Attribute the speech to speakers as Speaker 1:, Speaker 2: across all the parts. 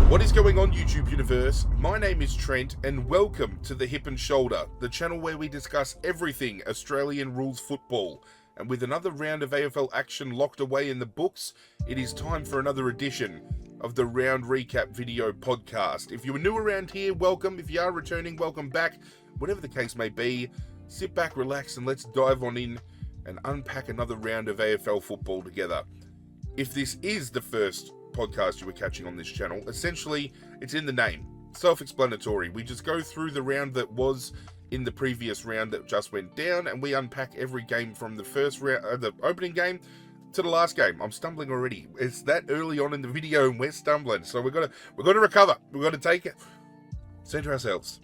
Speaker 1: What is going on, YouTube universe? My name is Trent and welcome to the Hip and Shoulder, the channel where we discuss everything Australian rules football. And with another round of AFL action locked away in the books, it is time for another edition of the Round Recap video podcast. If you are new around here, welcome. If you are returning, welcome back. Whatever the case may be, sit back, relax, and let's dive on in and unpack another round of AFL football together. If this is the first podcast you were catching on this channel, essentially it's in the name, self-explanatory. We just go through the round that was in the previous round that just went down, and we unpack every game from the first round, the opening game to the last game. I'm stumbling already. It's that early on in the video and we're stumbling, so we're gonna recover. We've got to take it, center ourselves.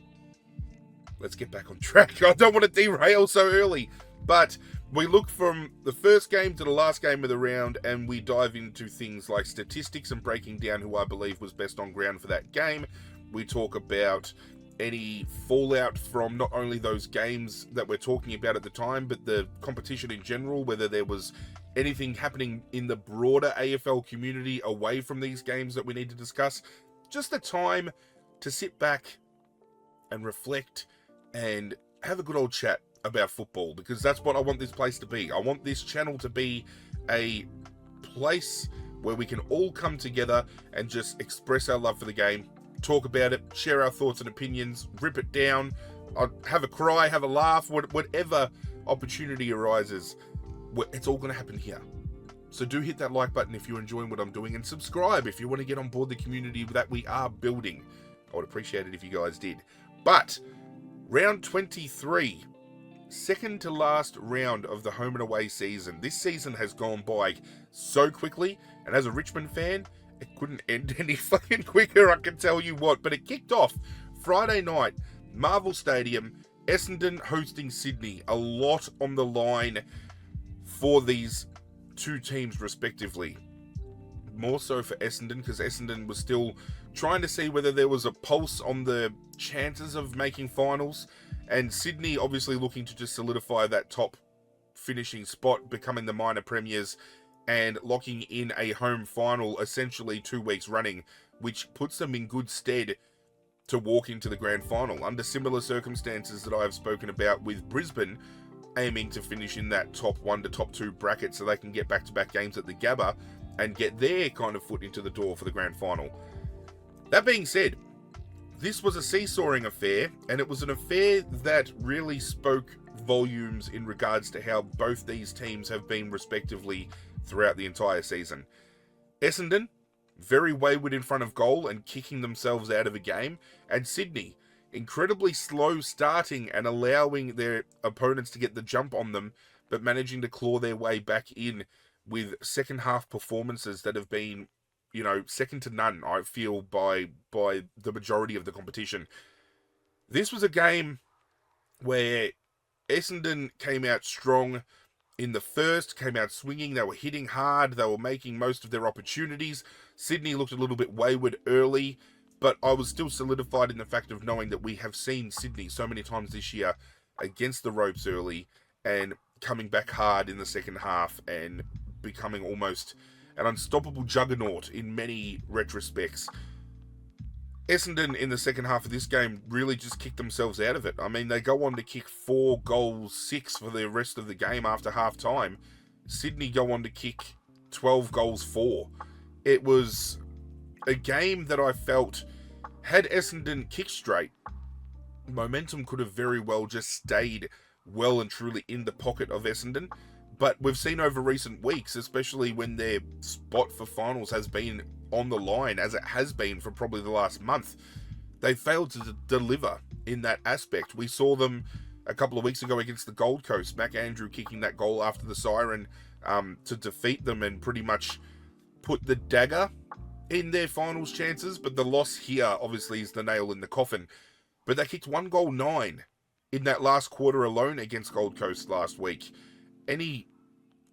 Speaker 1: Let's get back on track. I don't want to derail so early, but we look from the first game to the last game of the round, and we dive into things like statistics and breaking down who I believe was best on ground for that game. We talk about any fallout from not only those games that we're talking about at the time, but the competition in general, whether there was anything happening in the broader AFL community away from these games that we need to discuss. Just the time to sit back and reflect and have a good old chat about football, because that's what I want this place to be. I want this channel to be a place where we can all come together and just express our love for the game, talk about it, share our thoughts and opinions, rip it down, have a cry, have a laugh, whatever opportunity arises. It's all going to happen here. So do hit that like button if you're enjoying what I'm doing, and subscribe if you want to get on board the community that we are building. I would appreciate it if you guys did. But round 23, second to last round of the home and away season. This season has gone by so quickly, and as a Richmond fan, it couldn't end any fucking quicker, I can tell you what. But it kicked off Friday night, Marvel Stadium, Essendon hosting Sydney. A lot on the line for these two teams respectively. More so for Essendon, because Essendon was still trying to see whether there was a pulse on the chances of making finals, and Sydney obviously looking to just solidify that top finishing spot, becoming the minor premiers and locking in a home final essentially 2 weeks running, which puts them in good stead to walk into the grand final under similar circumstances that I have spoken about, with Brisbane aiming to finish in that top 1 to top 2 bracket so they can get back-to-back games at the Gabba and get their kind of foot into the door for the grand final. That being said, this was a seesawing affair, and it was an affair that really spoke volumes in regards to how both these teams have been respectively throughout the entire season. Essendon, very wayward in front of goal and kicking themselves out of a game, and Sydney, incredibly slow starting and allowing their opponents to get the jump on them, but managing to claw their way back in with second half performances that have been, you know, second to none, I feel, by the majority of the competition. This was a game where Essendon came out strong in the first, came out swinging. They were hitting hard. They were making most of their opportunities. Sydney looked a little bit wayward early, but I was still solidified in the fact of knowing that we have seen Sydney so many times this year against the ropes early and coming back hard in the second half and becoming almost an unstoppable juggernaut in many retrospects. Essendon in the second half of this game really just kicked themselves out of it. I mean, they go on to kick 4 goals, 6 for the rest of the game after half time. Sydney go on to kick 12 goals, 4. It was a game that I felt, had Essendon kicked straight, momentum could have very well just stayed well and truly in the pocket of Essendon. But we've seen over recent weeks, especially when their spot for finals has been on the line, as it has been for probably the last month, they failed to deliver in that aspect. We saw them a couple of weeks ago against the Gold Coast, Mac Andrew kicking that goal after the siren to defeat them and pretty much put the dagger in their finals chances. But the loss here obviously is the nail in the coffin. But they kicked 1 goal 9 in that last quarter alone against Gold Coast last week. Any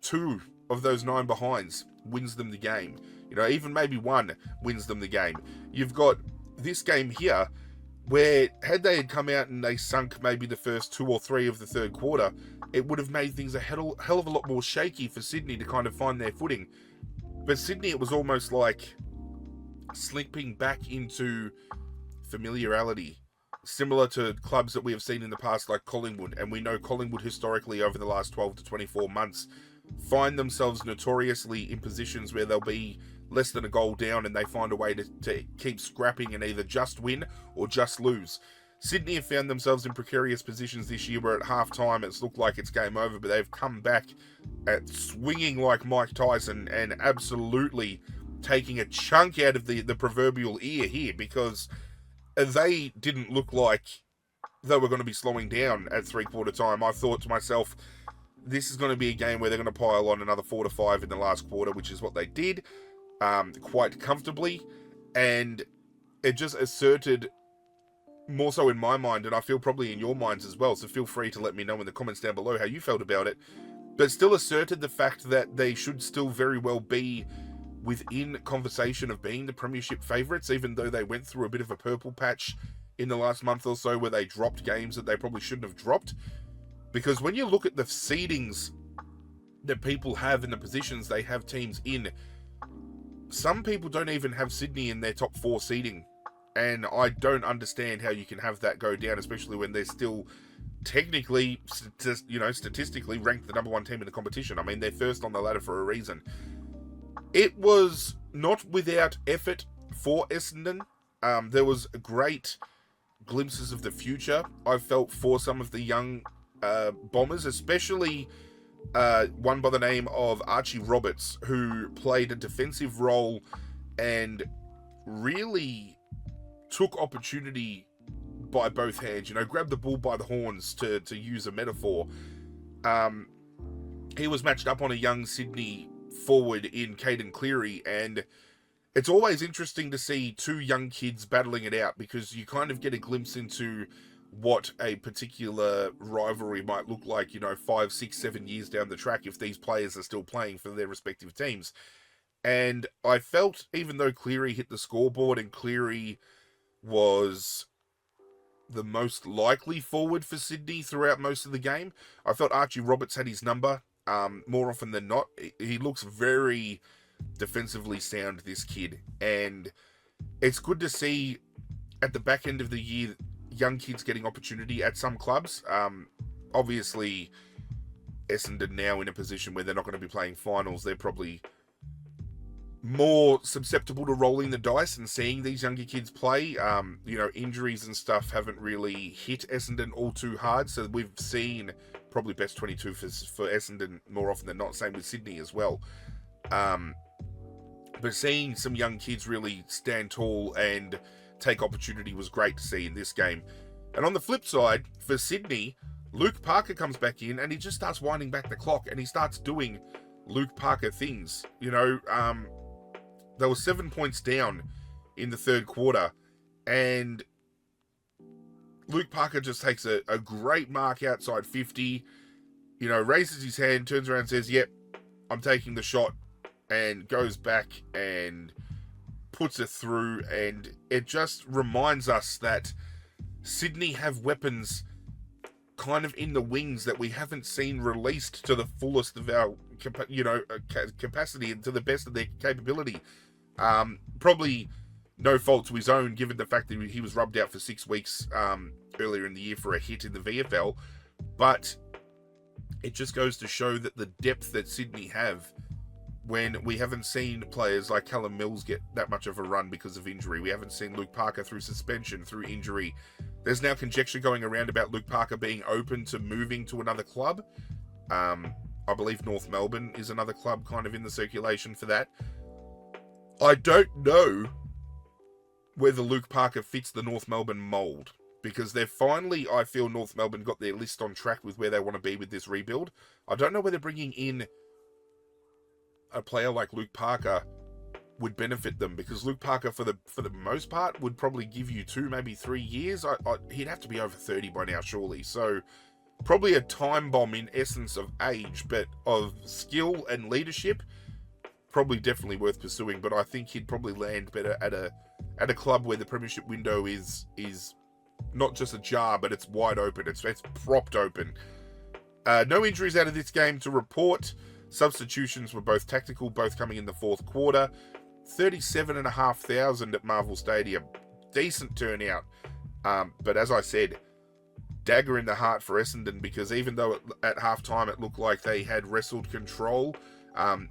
Speaker 1: 2 of those 9 behinds wins them the game. You know, even maybe 1 wins them the game. You've got this game here where, had they come out and they sunk maybe the first 2 or 3 of the third quarter, it would have made things a hell of a lot more shaky for Sydney to kind of find their footing. But Sydney, it was almost like slipping back into familiarity, similar to clubs that we have seen in the past like Collingwood. And we know Collingwood historically over the last 12 to 24 months find themselves notoriously in positions where they'll be less than a goal down and they find a way to keep scrapping and either just win or just lose. Sydney have found themselves in precarious positions this year where at half-time it's looked like it's game over, but they've come back at swinging like Mike Tyson and absolutely taking a chunk out of the proverbial ear here, because they didn't look like they were going to be slowing down at three-quarter time. I thought to myself, this is going to be a game where they're going to pile on another 4 to 5 in the last quarter, which is what they did quite comfortably. And it just asserted, more so in my mind, and I feel probably in your minds as well, so feel free to let me know in the comments down below how you felt about it, but still asserted the fact that they should still very well be within conversation of being the premiership favourites, even though they went through a bit of a purple patch in the last month or so where they dropped games that they probably shouldn't have dropped. Because when you look at the seedings that people have in the positions they have teams in, some people don't even have Sydney in their top 4 seeding. And I don't understand how you can have that go down, especially when they're still technically, statistically ranked the number 1 team in the competition. I mean, they're first on the ladder for a reason. It was not without effort for Essendon. There was great glimpses of the future, I felt, for some of the young Bombers, especially one by the name of Archie Roberts, who played a defensive role and really took opportunity by both hands, grabbed the bull by the horns, to use a metaphor. He was matched up on a young Sydney forward in Caden Cleary, and it's always interesting to see 2 young kids battling it out, because you kind of get a glimpse into what a particular rivalry might look like, 5, 6, 7 years down the track if these players are still playing for their respective teams. And I felt, even though Cleary hit the scoreboard and Cleary was the most likely forward for Sydney throughout most of the game, I felt Archie Roberts had his number more often than not. He looks very defensively sound, this kid, and it's good to see at the back end of the year young kids getting opportunity at some clubs. Obviously Essendon now in a position where they're not going to be playing finals. They're probably more susceptible to rolling the dice and seeing these younger kids play. Injuries and stuff haven't really hit Essendon all too hard, so we've seen probably best 22 for Essendon more often than not. Same with Sydney as well. But seeing some young kids really stand tall and take opportunity was great to see in this game. And on the flip side, for Sydney, Luke Parker comes back in and he just starts winding back the clock and he starts doing Luke Parker things. They were 7 points down in the third quarter, and Luke Parker just takes a great mark outside 50, raises his hand, turns around and says, yep, I'm taking the shot, and goes back and puts it through. And it just reminds us that Sydney have weapons kind of in the wings that we haven't seen released to the fullest of our capacity and to the best of their capability. Probably no fault to his own, given the fact that he was rubbed out for 6 weeks earlier in the year for a hit in the VFL, but it just goes to show that the depth that Sydney have, when we haven't seen players like Callum Mills get that much of a run because of injury. We haven't seen Luke Parker through suspension, through injury. There's now conjecture going around about Luke Parker being open to moving to another club. I believe North Melbourne is another club kind of in the circulation for that. I don't know whether Luke Parker fits the North Melbourne mould, because they're finally, I feel, North Melbourne got their list on track with where they want to be with this rebuild. I don't know whether bringing in a player like Luke Parker would benefit them, because Luke Parker, for the most part, would probably give you 2, maybe 3 years. He'd have to be over 30 by now, surely. So probably a time bomb in essence of age, but of skill and leadership, probably definitely worth pursuing. But I think he'd probably land better at a club where the premiership window is not just ajar, but it's wide open. It's propped open. No injuries out of this game to report. Substitutions were both tactical, both coming in the fourth quarter. 37,500 at Marvel Stadium. Decent turnout. But as I said, dagger in the heart for Essendon, because even though at halftime it looked like they had wrestled control,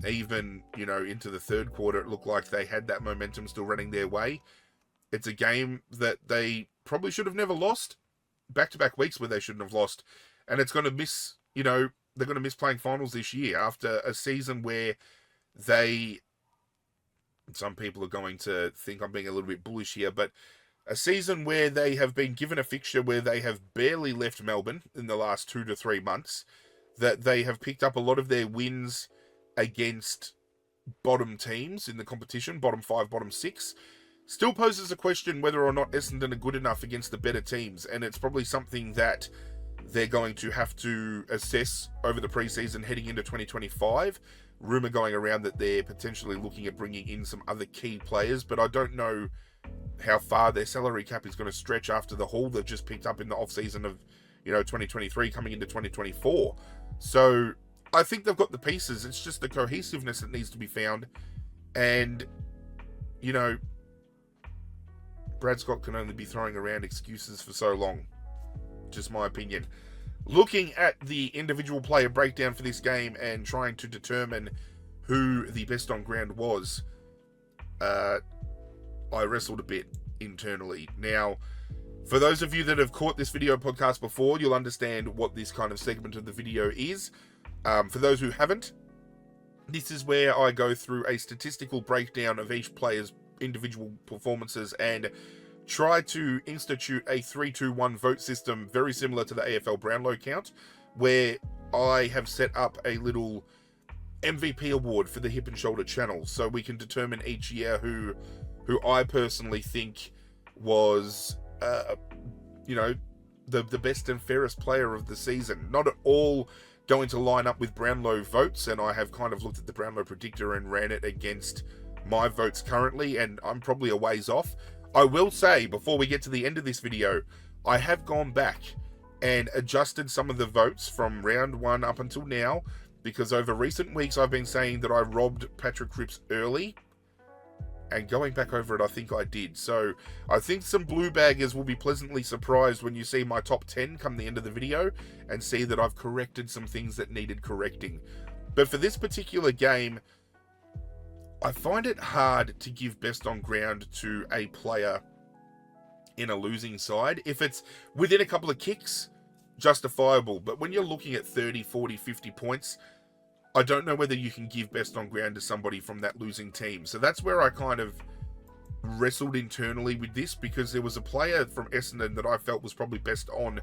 Speaker 1: even, into the third quarter, it looked like they had that momentum still running their way. It's a game that they probably should have never lost. Back-to-back weeks where they shouldn't have lost. And it's going to miss, they're going to miss playing finals this year after a season where some people are going to think I'm being a little bit bullish here, but a season where they have been given a fixture where they have barely left Melbourne in the last 2 to 3 months, that they have picked up a lot of their wins against bottom teams in the competition, bottom 5, bottom 6, still poses a question whether or not Essendon are good enough against the better teams, and it's probably something that they're going to have to assess over the preseason heading into 2025. Rumour going around that they're potentially looking at bringing in some other key players, but I don't know how far their salary cap is going to stretch after the haul they've just picked up in the off-season of 2023 coming into 2024. So I think they've got the pieces. It's just the cohesiveness that needs to be found. And, Brad Scott can only be throwing around excuses for so long. Just my opinion. Looking at the individual player breakdown for this game and trying to determine who the best on ground was, I wrestled a bit internally. Now, for those of you that have caught this video podcast before, you'll understand what this kind of segment of the video is. For those who haven't, this is where I go through a statistical breakdown of each player's individual performances and try to institute a 3-2-1 vote system very similar to the AFL Brownlow count, where I have set up a little MVP award for the Hip and Shoulder channel, so we can determine each year who I personally think was the best and fairest player of the season. Not at all going to line up with Brownlow votes, and I have kind of looked at the Brownlow predictor and ran it against my votes currently, and I'm probably a ways off. I will say, before we get to the end of this video, I have gone back and adjusted some of the votes from round 1 up until now, because over recent weeks I've been saying that I robbed Patrick Cripps early, and going back over it, I think I did. So I think some blue baggers will be pleasantly surprised when you see my top 10 come the end of the video and see that I've corrected some things that needed correcting. But for this particular game, I find it hard to give best on ground to a player in a losing side. If it's within a couple of kicks, justifiable. But when you're looking at 30, 40, 50 points, I don't know whether you can give best on ground to somebody from that losing team. So that's where I kind of wrestled internally with this, because there was a player from Essendon that I felt was probably best on,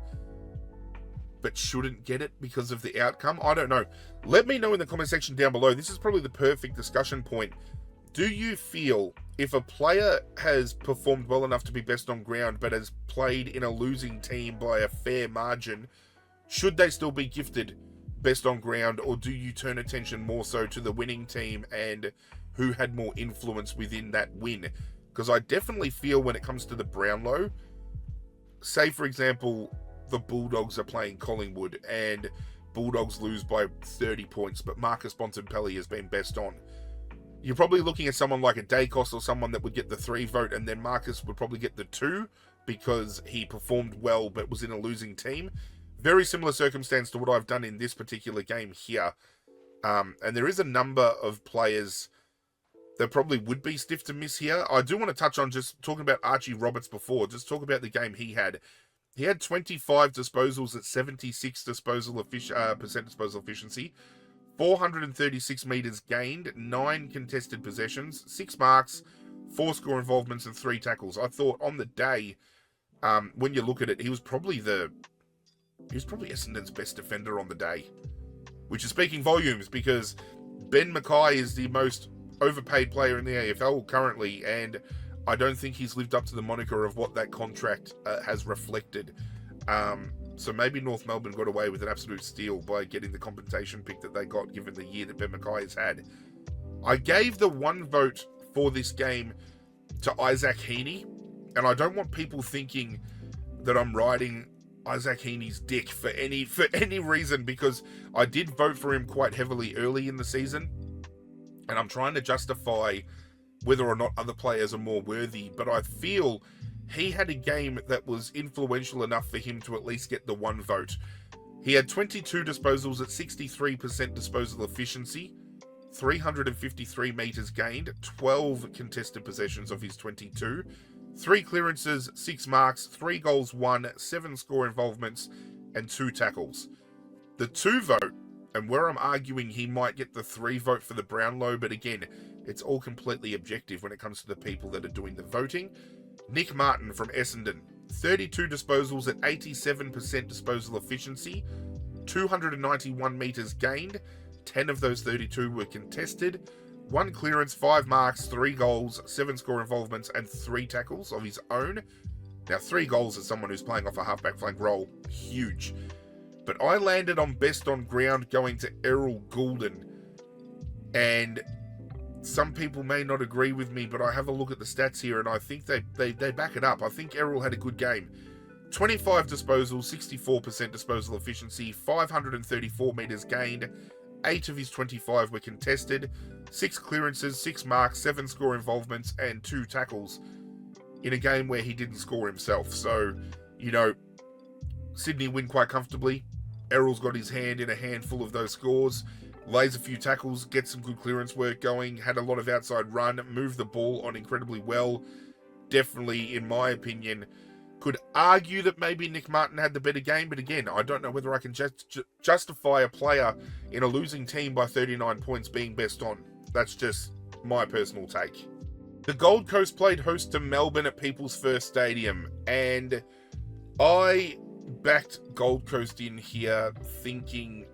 Speaker 1: but shouldn't get it because of the outcome. I don't know. Let me know in the comment section down below. This is probably the perfect discussion point. Do you feel if a player has performed well enough to be best on ground, but has played in a losing team by a fair margin, should they still be gifted best on ground, or do you turn attention more so to the winning team and who had more influence within that win? Because I definitely feel when it comes to the Brownlow, say for example, the Bulldogs are playing Collingwood and Bulldogs lose by 30 points, but Marcus Bontempelli has been best on. You're probably looking at someone like a Dacos or someone that would get the 3 vote, and then Marcus would probably get the 2 because he performed well but was in a losing team. Very similar circumstance to what I've done in this particular game here. And there is a number of players that probably would be stiff to miss here. I do want to touch on, just talking about Archie Roberts before, just talk about the game he had. He had 25 disposals at 76% disposal efficiency, 436 metres gained, 9 contested possessions, 6 marks, 4 score involvements, and 3 tackles. I thought on the day, when you look at it, he was probably Essendon's best defender on the day, which is speaking volumes, because Ben Mackay is the most overpaid player in the AFL currently, and I don't think he's lived up to the moniker of what that contract has reflected. So maybe North Melbourne got away with an absolute steal by getting the compensation pick that they got, given the year that Ben Mackay has had. I gave the 1 vote for this game to Isaac Heaney, and I don't want people thinking that I'm riding Isaac Heaney's dick for any reason, because I did vote for him quite heavily early in the season, and I'm trying to justify whether or not other players are more worthy, but I feel he had a game that was influential enough for him to at least get the one vote. He had 22 disposals at 63% disposal efficiency, 353 metres gained, 12 contested possessions of his 22, 3 clearances, 6 marks, 3 goals won, 7 score involvements, and 2 tackles. The 2 vote, and where I'm arguing he might get the 3 vote for the Brownlow, but again, it's all completely objective when it comes to the people that are doing the voting. Nick Martin from Essendon, 32 disposals at 87% disposal efficiency, 291 metres gained, 10 of those 32 were contested, 1 clearance, 5 marks, 3 goals, 7 score involvements, and 3 tackles of his own. Now, 3 goals as someone who's playing off a halfback flank role, huge. But I landed on best on ground going to Errol Goulden. And some people may not agree with me, but I have a look at the stats here and I think they back it up. I think Errol had a good game. 25 disposals, 64% disposal efficiency, 534 metres gained, 8 of his 25 were contested, 6 clearances, 6 marks, 7 score involvements, and 2 tackles in a game where he didn't score himself. So, Sydney win quite comfortably. Errol's got his hand in a handful of those scores, lays a few tackles, gets some good clearance work going, had a lot of outside run, moved the ball on incredibly well. Definitely, in my opinion, could argue that maybe Nick Martin had the better game, but again, I don't know whether I can justify a player in a losing team by 39 points being best on. That's just my personal take. The Gold Coast played host to Melbourne at People's First Stadium, and I backed Gold Coast in here thinking,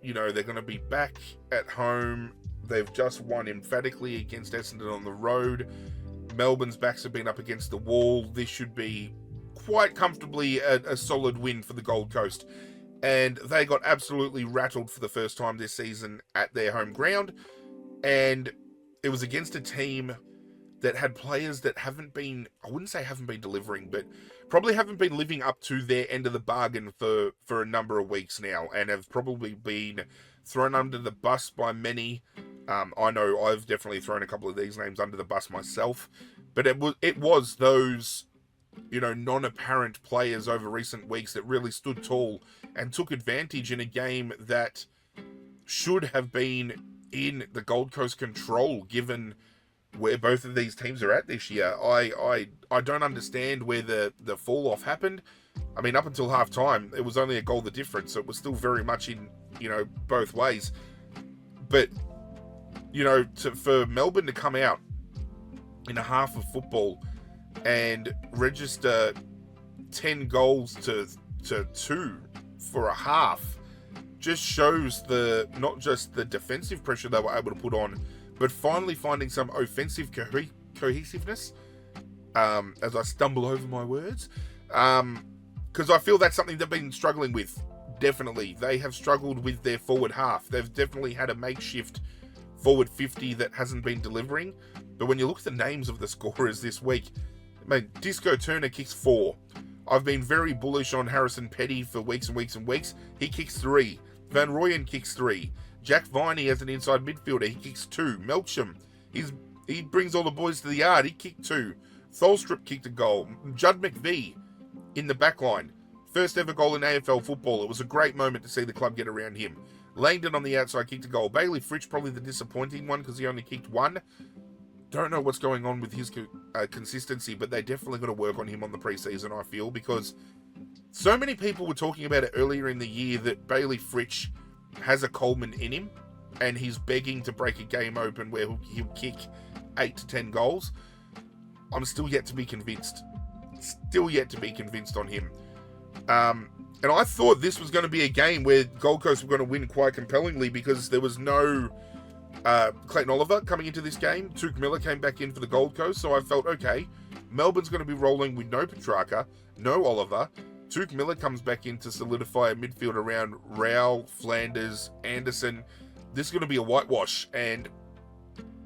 Speaker 1: they're going to be back at home. They've just won emphatically against Essendon on the road. Melbourne's backs have been up against the wall. This should be quite comfortably a solid win for the Gold Coast. And they got absolutely rattled for the first time this season at their home ground. And it was against a team that had players that I wouldn't say haven't been delivering, but probably haven't been living up to their end of the bargain for a number of weeks now, and have probably been thrown under the bus by many. I know I've definitely thrown a couple of these names under the bus myself, but it was those, non-apparent players over recent weeks that really stood tall and took advantage in a game that should have been in the Gold Coast control, given where both of these teams are at this year. I don't understand where the fall off happened. I mean, up until half time, it was only a goal the difference, so it was still very much in, both ways. But, for Melbourne to come out in a half of football and register 10 goals to 2 for a half just shows not just the defensive pressure they were able to put on, but finally finding some offensive cohesiveness, as I stumble over my words, because I feel that's something they've been struggling with. Definitely, they have struggled with their forward half. They've definitely had a makeshift forward 50 that hasn't been delivering. But when you look at the names of the scorers this week, Disco Turner kicks 4. I've been very bullish on Harrison Petty for weeks and weeks and weeks. He kicks 3. Van Rooyen kicks 3. Jack Viney as an inside midfielder, he kicks 2. Melksham, he brings all the boys to the yard, he kicked 2. Tholstrup kicked a goal. Judd McVie in the back line. First ever goal in AFL football. It was a great moment to see the club get around him. Langdon on the outside kicked a goal. Bailey Fritsch, probably the disappointing one because he only kicked 1. Don't know what's going on with his consistency, but they definitely got to work on him on the preseason, I feel, because so many people were talking about it earlier in the year that Bailey Fritsch has a Coleman in him, and he's begging to break a game open where he'll kick 8 to 10 goals. I'm still yet to be convinced. On him. And I thought this was going to be a game where Gold Coast were going to win quite compellingly because there was no Clayton Oliver coming into this game. Tuke Miller came back in for the Gold Coast, so I felt, okay, Melbourne's going to be rolling with no Petrarca, no Oliver. Tuke Miller comes back in to solidify a midfield around Rao, Flanders, Anderson. This is going to be a whitewash, and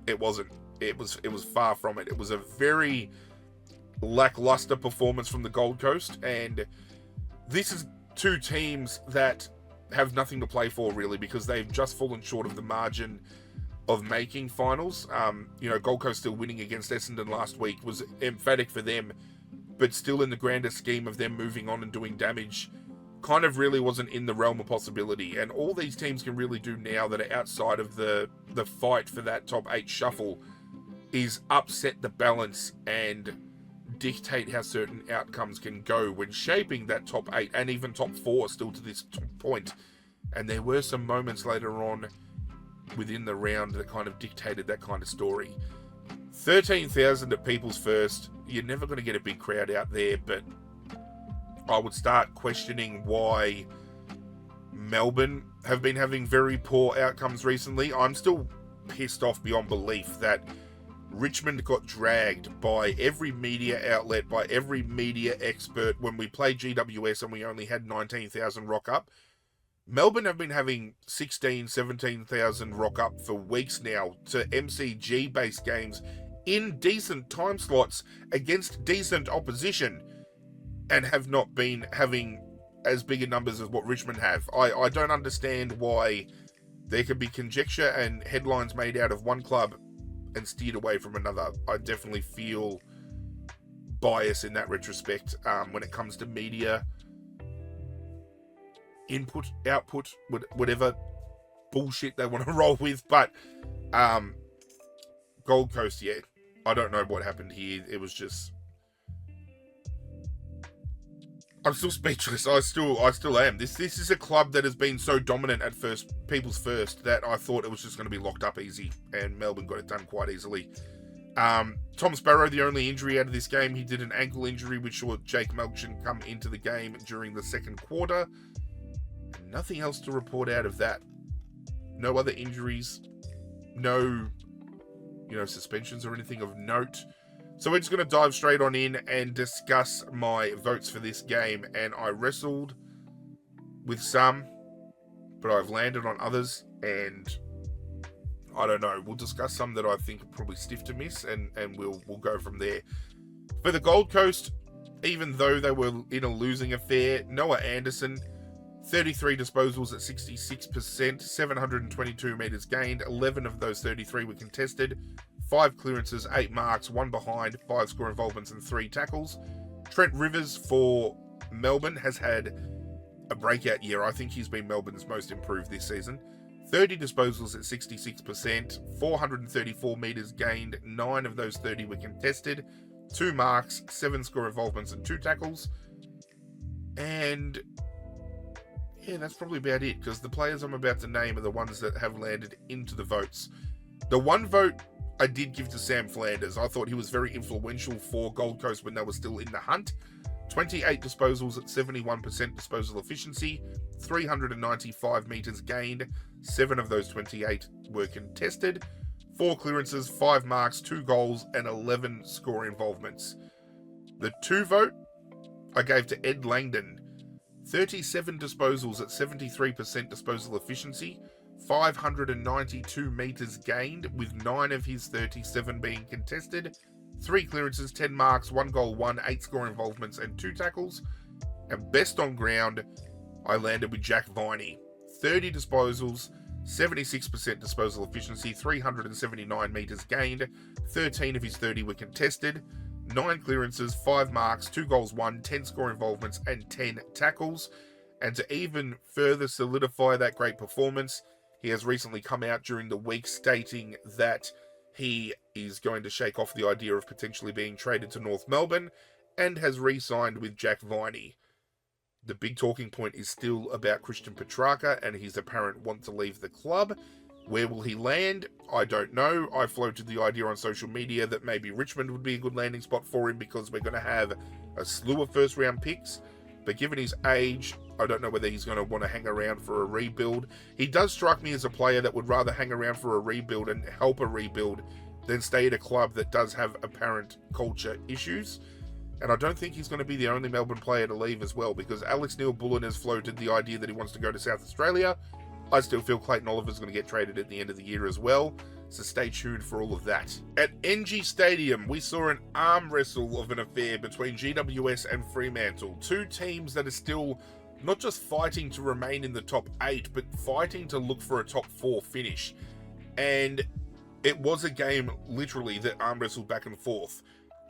Speaker 1: it wasn't. It was far from it. It was a very lackluster performance from the Gold Coast, and this is two teams that have nothing to play for, really, because they've just fallen short of the margin of making finals. Gold Coast still winning against Essendon last week was emphatic for them, but still in the grander scheme of them moving on and doing damage, kind of really wasn't in the realm of possibility. And all these teams can really do now that are outside of the fight for that top 8 shuffle is upset the balance and dictate how certain outcomes can go when shaping that top 8 and even top 4 still to this point. And there were some moments later on within the round that kind of dictated that kind of story. 13,000 at People's First, you're never going to get a big crowd out there, but I would start questioning why Melbourne have been having very poor outcomes recently. I'm still pissed off beyond belief that Richmond got dragged by every media outlet, by every media expert when we played GWS and we only had 19,000 rock up. Melbourne have been having 16, 17,000 rock up for weeks now to MCG-based games in decent time slots against decent opposition and have not been having as big a numbers as what Richmond have. I don't understand why there could be conjecture and headlines made out of one club and steered away from another. I definitely feel bias in that retrospect when it comes to media input, output, whatever bullshit they want to roll with. But Gold Coast, yeah, I don't know what happened here. It was just, I'm still speechless. I still am. This is a club that has been so dominant at People's First that I thought it was just going to be locked up easy, and Melbourne got it done quite easily. Tom Sparrow, the only injury out of this game, he did an ankle injury, which saw Jake Melksham come into the game during the second quarter. And nothing else to report out of that. No other injuries, no, suspensions or anything of note. So we're just going to dive straight on in and discuss my votes for this game. And I wrestled with some, but I've landed on others. And I don't know. We'll discuss some that I think are probably stiff to miss, and we'll go from there. For the Gold Coast, even though they were in a losing affair, Noah Anderson, 33 disposals at 66%, 722 metres gained. 11 of those 33 were contested. 5 clearances, 8 marks, 1 behind, 5 score involvements and 3 tackles. Trent Rivers for Melbourne has had a breakout year. I think he's been Melbourne's most improved this season. 30 disposals at 66%, 434 metres gained, 9 of those 30 were contested, 2 marks, 7 score involvements and 2 tackles. And yeah, that's probably about it, because the players I'm about to name are the ones that have landed into the votes. The one vote I did give to Sam Flanders. I thought he was very influential for Gold Coast when they were still in the hunt. 28 disposals at 71% disposal efficiency, 395 metres gained, 7 of those 28 were contested, 4 clearances, 5 marks, 2 goals, and 11 score involvements. The 2 vote I gave to Ed Langdon. 37 disposals at 73% disposal efficiency, 592 metres gained, with 9 of his 37 being contested, 3 clearances, 10 marks, 1 goal, 1, 8 score involvements, and 2 tackles. And best on ground, I landed with Jack Viney. 30 disposals, 76% disposal efficiency, 379 metres gained, 13 of his 30 were contested, 9 clearances, 5 marks, 2 goals, 1, 10 score involvements, and 10 tackles. And to even further solidify that great performance, he has recently come out during the week stating that he is going to shake off the idea of potentially being traded to North Melbourne and has re-signed with Jack Viney. The big talking point is still about Christian Petrarca and his apparent want to leave the club. Where will he land? I don't know. I floated the idea on social media that maybe Richmond would be a good landing spot for him because we're going to have a slew of first round picks. But given his age, I don't know whether he's going to want to hang around for a rebuild. He does strike me as a player that would rather hang around for a rebuild and help a rebuild than stay at a club that does have apparent culture issues. And I don't think he's going to be the only Melbourne player to leave as well, because Alex Neil-Bullen has floated the idea that he wants to go to South Australia. I still feel Clayton Oliver's going to get traded at the end of the year as well, so stay tuned for all of that. At NG Stadium, we saw an arm wrestle of an affair between GWS and Fremantle, 2 teams that are still not just fighting to remain in the top 8, but fighting to look for a top 4 finish. And it was a game, literally, that arm wrestled back and forth.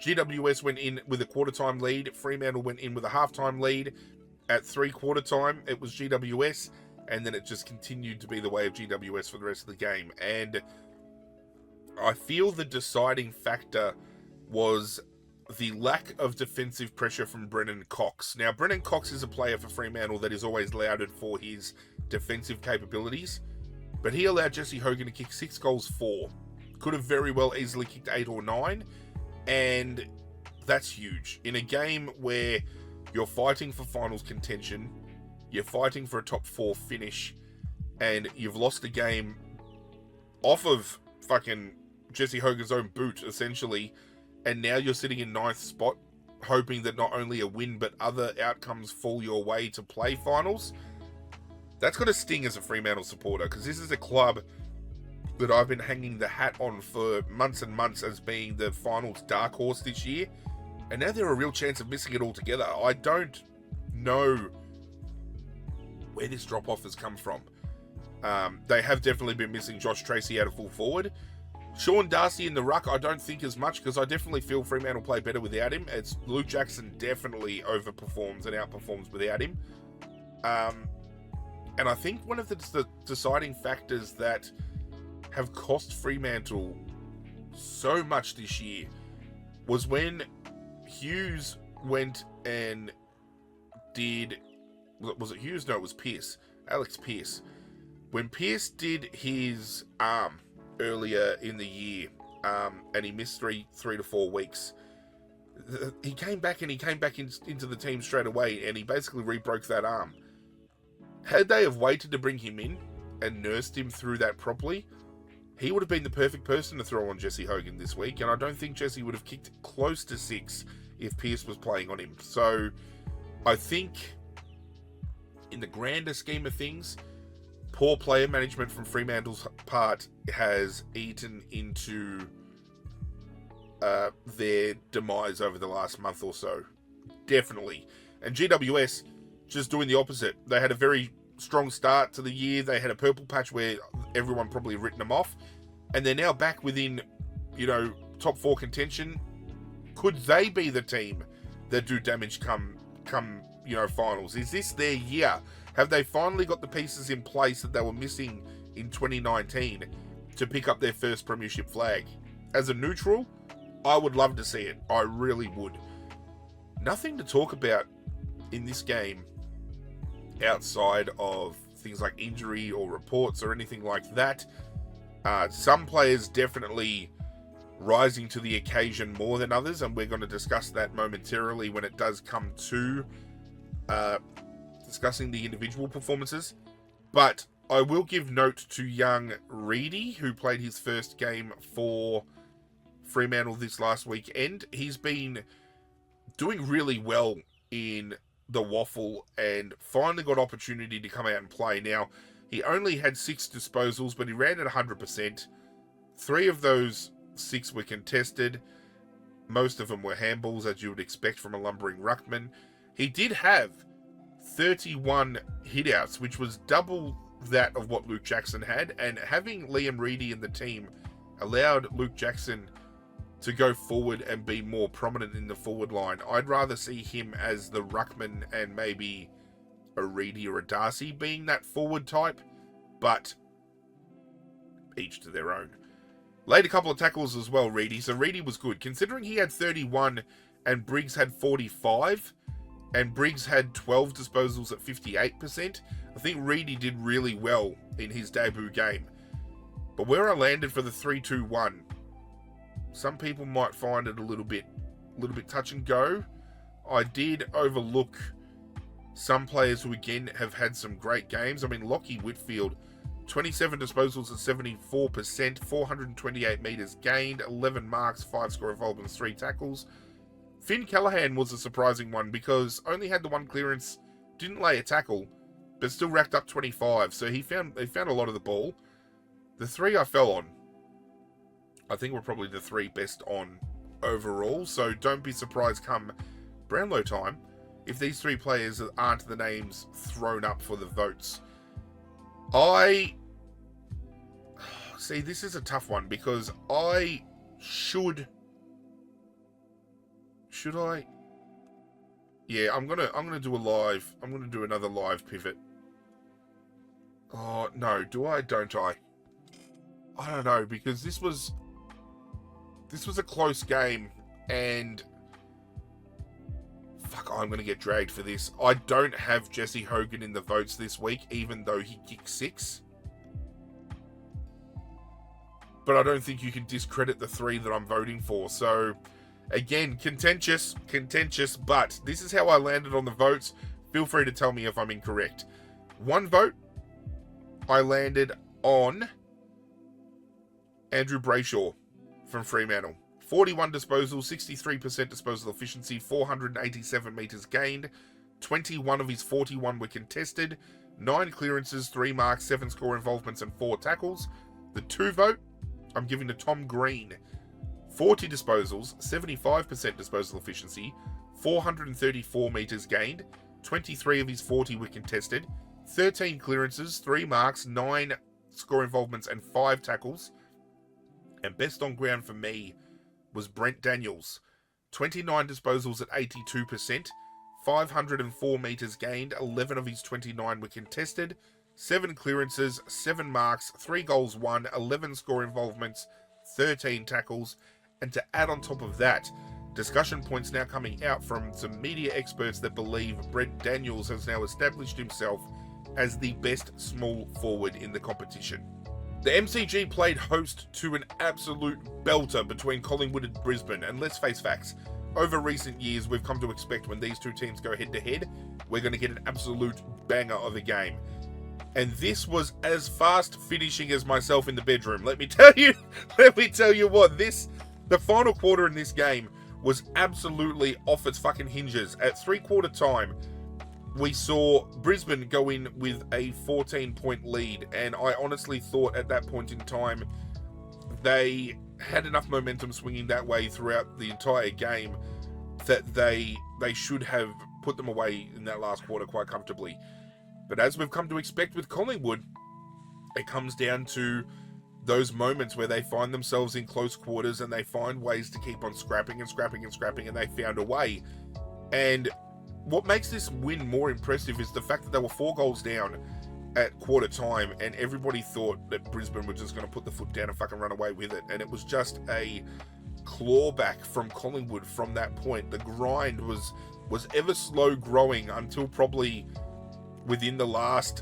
Speaker 1: GWS went in with a quarter-time lead. Fremantle went in with a half-time lead. At three-quarter time, it was GWS. And then it just continued to be the way of GWS for the rest of the game. And I feel the deciding factor was the lack of defensive pressure from Brennan Cox. Now, Brennan Cox is a player for Fremantle that is always lauded for his defensive capabilities, but he allowed Jesse Hogan to kick 6 goals 4. Could have very well easily kicked 8 or 9, and that's huge. In a game where you're fighting for finals contention, you're fighting for a top 4 finish, and you've lost a game off of fucking Jesse Hogan's own boot, essentially, and now you're sitting in 9th spot, hoping that not only a win, but other outcomes fall your way to play finals. That's got to sting as a Fremantle supporter, because this is a club that I've been hanging the hat on for months and months as being the finals dark horse this year, and now they're a real chance of missing it altogether. I don't know where this drop-off has come from. They have definitely been missing Josh Tracy out of full forward. Sean Darcy in the ruck, I don't think as much, because I definitely feel Fremantle play better without him. It's Luke Jackson definitely overperforms and outperforms without him. And I think one of the deciding factors that have cost Fremantle so much this year was when Hughes went and did... Was it Hughes? No, it was Pearce. Alex Pearce. When Pearce did his arm earlier in the year, and he missed three to 4 weeks, he came back into the team straight away, and he basically re-broke that arm. Had they have waited to bring him in and nursed him through that properly, he would have been the perfect person to throw on Jesse Hogan this week, and I don't think Jesse would have kicked close to 6 if Pearce was playing on him. So I think in the grander scheme of things, poor player management from Fremantle's part has eaten into their demise over the last month or so. Definitely. And GWS just doing the opposite. They had a very strong start to the year. They had a purple patch where everyone probably written them off. And they're now back within, top 4 contention. Could they be the team that do damage come finals? Is this their year? Have they finally got the pieces in place that they were missing in 2019 to pick up their first premiership flag? As a neutral, I would love to see it. I really would. Nothing to talk about in this game outside of things like injury or reports or anything like that. Some players definitely rising to the occasion more than others, and we're going to discuss that momentarily when it does come to discussing the individual performances. But I will give note to young Reedy, who played his first game for Fremantle this last weekend. He's been doing really well in the waffle and finally got opportunity to come out and play. Now, he only had 6 disposals, but he ran at 100%. 3 of those 6 were contested. Most of them were handballs, as you would expect from a lumbering ruckman. He did have 31 hitouts, which was double that of what Luke Jackson had, and having Liam Reedy in the team allowed Luke Jackson to go forward and be more prominent in the forward line. I'd rather see him as the ruckman and maybe a Reedy or a Darcy being that forward type, but each to their own. Laid a couple of tackles as well, Reedy, so Reedy was good. Considering he had 31 and Briggs had 45, and Briggs had 12 disposals at 58%, I think Reedy did really well in his debut game. But where I landed for the 3-2-1, some people might find it a little bit touch and go. I did overlook some players who again have had some great games. I mean, Lockie Whitfield, 27 disposals at 74%, 428 metres gained, 11 marks, 5 score involvements, 3 tackles. Finn Callahan was a surprising one because only had the 1 clearance, didn't lay a tackle, but still racked up 25. So he found a lot of the ball. The 3 I fell on, I think, were probably the 3 best on overall. So don't be surprised come Brownlow time if these 3 players aren't the names thrown up for the votes. See, this is a tough one because I should I? Yeah, I'm gonna do a live. I'm gonna do another live pivot. Oh no, do I? Don't I? I don't know, because this was a close game, and fuck, I'm gonna get dragged for this. I don't have Jesse Hogan in the votes this week, even though he kicked 6. But I don't think you can discredit the 3 that I'm voting for. So, again, contentious, but this is how I landed on the votes. Feel free to tell me if I'm incorrect. 1 vote, I landed on Andrew Brayshaw from Fremantle. 41 disposals, 63% disposal efficiency, 487 metres gained. 21 of his 41 were contested. 9 clearances, 3 marks, 7 score involvements, and 4 tackles. The 2 vote, I'm giving to Tom Green. 40 disposals, 75% disposal efficiency, 434 metres gained. 23 of his 40 were contested. 13 clearances, 3 marks, 9 score involvements, and 5 tackles. And best on ground for me was Brent Daniels. 29 disposals at 82%, 504 metres gained, 11 of his 29 were contested, 7 clearances, 7 marks, 3 goals won, 11 score involvements, 13 tackles, and to add on top of that, discussion points now coming out from some media experts that believe Brent Daniels has now established himself as the best small forward in the competition. The MCG played host to an absolute belter between Collingwood and Brisbane, and let's face facts, over recent years we've come to expect when these two teams go head to head, we're going to get an absolute banger of a game. And this was as fast finishing as myself in the bedroom. Let me tell you what, the final quarter in this game was absolutely off its fucking hinges. At 3/4 time, we saw Brisbane go in with a 14-point lead, and I honestly thought at that point in time they had enough momentum swinging that way throughout the entire game that they should have put them away in that last quarter quite comfortably. But as we've come to expect with Collingwood, it comes down to those moments where they find themselves in close quarters and they find ways to keep on scrapping, and they found a way. And what makes this win more impressive is the fact that they were 4 goals down at quarter time, and everybody thought that Brisbane were just going to put the foot down and fucking run away with it. And it was just a clawback from Collingwood from that point. The grind was ever slow growing until probably within the last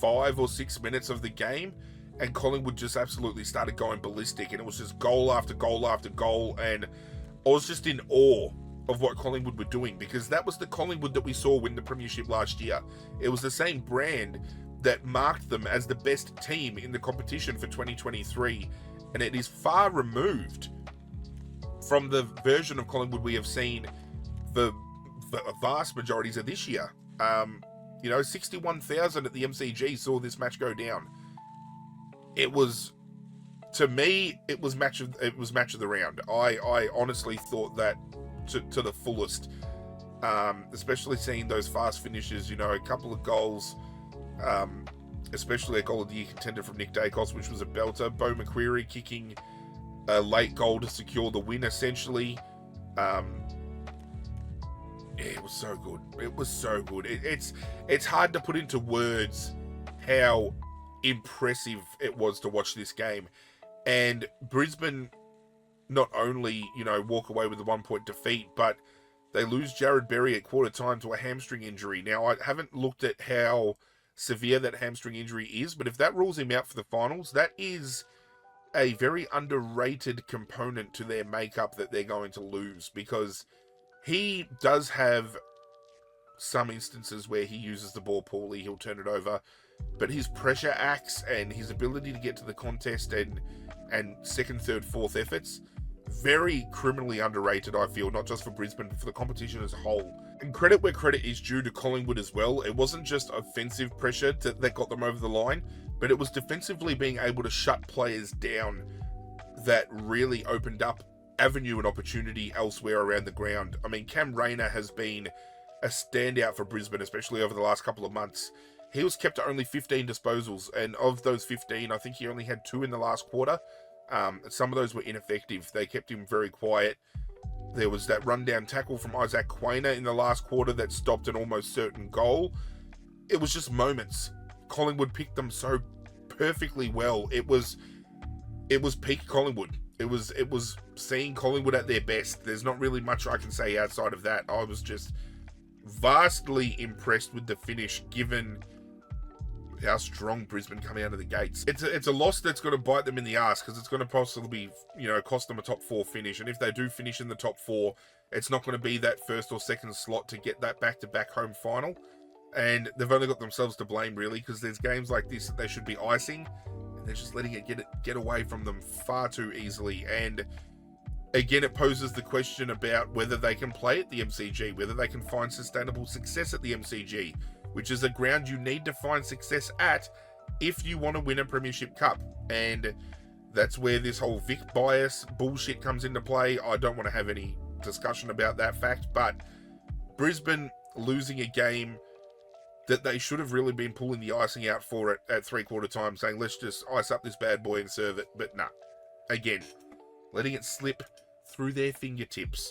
Speaker 1: 5 or 6 minutes of the game, and Collingwood just absolutely started going ballistic, and it was just goal after goal after goal, and I was just in awe of what Collingwood were doing, because that was the Collingwood that we saw win the premiership last year. It was the same brand that marked them as the best team in the competition for 2023, and it is far removed from the version of Collingwood we have seen for vast majorities of this year. 61,000 at the MCG saw this match go down. It was, to me, it was match of the round. I honestly thought that to the fullest, especially seeing those fast finishes. A couple of goals, especially a goal of the year contender from Nick Dacos, which was a belter. Bo McQuarrie kicking a late goal to secure the win, essentially. It was so good. It was so good. It's hard to put into words how impressive it was to watch this game. And Brisbane not only, walk away with a 1-point defeat, but they lose Jared Berry at quarter time to a hamstring injury. Now, I haven't looked at how severe that hamstring injury is, but if that rules him out for the finals, that is a very underrated component to their makeup that they're going to lose, because he does have some instances where he uses the ball poorly, he'll turn it over, but his pressure acts and his ability to get to the contest and second, third, fourth efforts, very criminally underrated, I feel, not just for Brisbane, but for the competition as a whole. And credit where credit is due to Collingwood as well. It wasn't just offensive pressure that got them over the line, but it was defensively being able to shut players down that really opened up avenue and opportunity elsewhere around the ground. I mean, Cam Rayner has been a standout for Brisbane, especially over the last couple of months. he was kept to only 15 disposals, and of those 15, I think he only had 2 in the last quarter. Some of those were ineffective. They kept him very quiet. There was that rundown tackle from Isaac Quainer in the last quarter that stopped an almost certain goal. It was just moments. Collingwood picked them so perfectly well. It was peak Collingwood. It was seeing Collingwood at their best. There's not really much I can say outside of that. I was just vastly impressed with the finish, given how strong Brisbane coming out of the gates. It's a loss that's going to bite them in the ass, because it's going to possibly, cost them a top 4 finish. And if they do finish in the top 4, it's not going to be that first or second slot to get that back-to-back home final. And they've only got themselves to blame, really, because there's games like this that they should be icing, and they're just letting it get away from them far too easily. And again, it poses the question about whether they can play at the MCG, whether they can find sustainable success at the MCG, which is a ground you need to find success at if you want to win a premiership cup. And that's where this whole Vic bias bullshit comes into play. I don't want to have any discussion about that fact, but Brisbane losing a game that they should have really been pulling the icing out for it at 3/4 time, saying, let's just ice up this bad boy and serve it. But nah, again, letting it slip through their fingertips.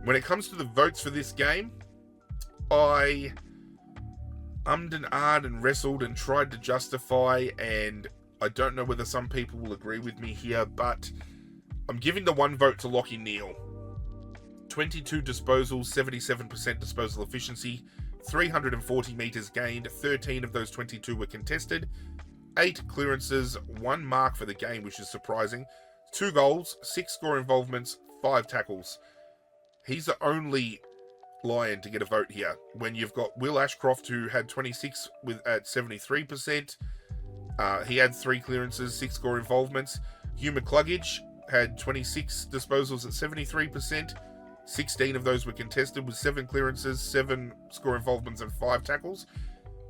Speaker 1: When it comes to the votes for this game, I ummed and ahed and wrestled and tried to justify, and I don't know whether some people will agree with me here, but I'm giving the 1 vote to Lachie Neale. 22 disposals, 77% disposal efficiency, 340 metres gained, 13 of those 22 were contested, 8 clearances, 1 mark for the game, which is surprising, 2 goals, 6 score involvements, 5 tackles. He's the only Lion to get a vote here, when you've got Will Ashcroft, who had 26 at 73%. He had 3 clearances, 6 score involvements. Hugh McCluggage had 26 disposals at 73%. 16 of those were contested, with 7 clearances, 7 score involvements, and 5 tackles.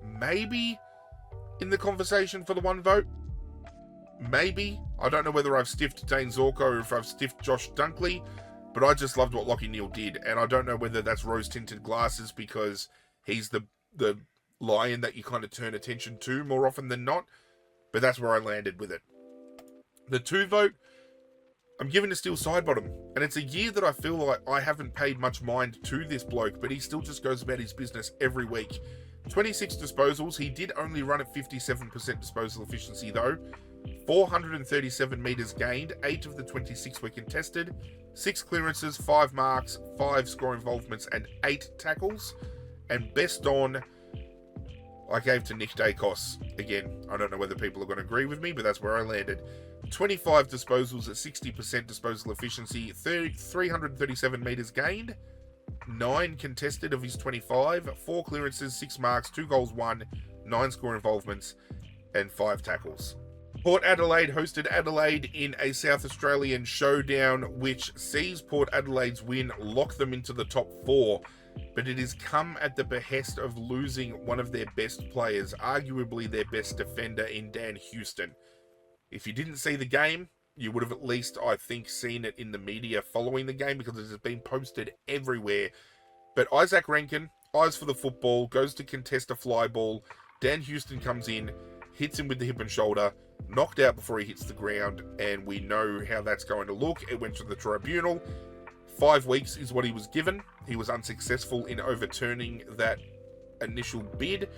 Speaker 1: Maybe in the conversation for the 1 vote. Maybe. I don't know whether I've stiffed Dane Zorko or if I've stiffed Josh Dunkley, but I just loved what Lachie Neale did, and I don't know whether that's rose-tinted glasses because he's the Lion that you kind of turn attention to more often than not, but that's where I landed with it. The 2 vote, I'm giving to Steele Sidebottom, and it's a year that I feel like I haven't paid much mind to this bloke, but he still just goes about his business every week. 26 disposals, he did only run at 57% disposal efficiency though. 437 metres gained, 8 of the 26 were contested, 6 clearances, 5 marks, 5 score involvements, and 8 tackles. And best on, I gave to Nick Dacos. Again, I don't know whether people are going to agree with me, but that's where I landed. 25 disposals at 60% disposal efficiency, 337 metres gained, 9 contested of his 25, 4 clearances, 6 marks, 2 goals, 1, 9 score involvements, and 5 tackles. Port Adelaide hosted Adelaide in a South Australian showdown, which sees Port Adelaide's win lock them into the top 4, but it has come at the behest of losing one of their best players, arguably their best defender in Dan Houston. If you didn't see the game, you would have at least, I think, seen it in the media following the game, because it has been posted everywhere. But Isaac Rankin, eyes for the football, goes to contest a fly ball. Dan Houston comes in, hits him with the hip and shoulder, knocked out before he hits the ground, and we know how that's going to look. It went to the tribunal. 5 weeks is what he was given. He was unsuccessful in overturning that initial bid.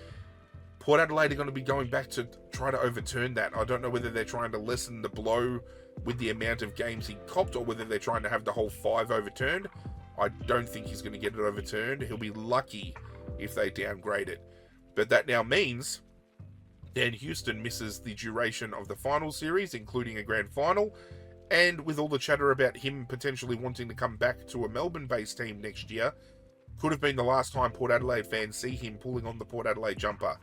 Speaker 1: Port Adelaide are going to be going back to try to overturn that. I don't know whether they're trying to lessen the blow with the amount of games he copped, or whether they're trying to have the whole 5 overturned. I don't think he's going to get it overturned. He'll be lucky if they downgrade it. But that now means Dan Houston misses the duration of the final series, including a grand final, and with all the chatter about him potentially wanting to come back to a Melbourne-based team next year, could have been the last time Port Adelaide fans see him pulling on the Port Adelaide jumper.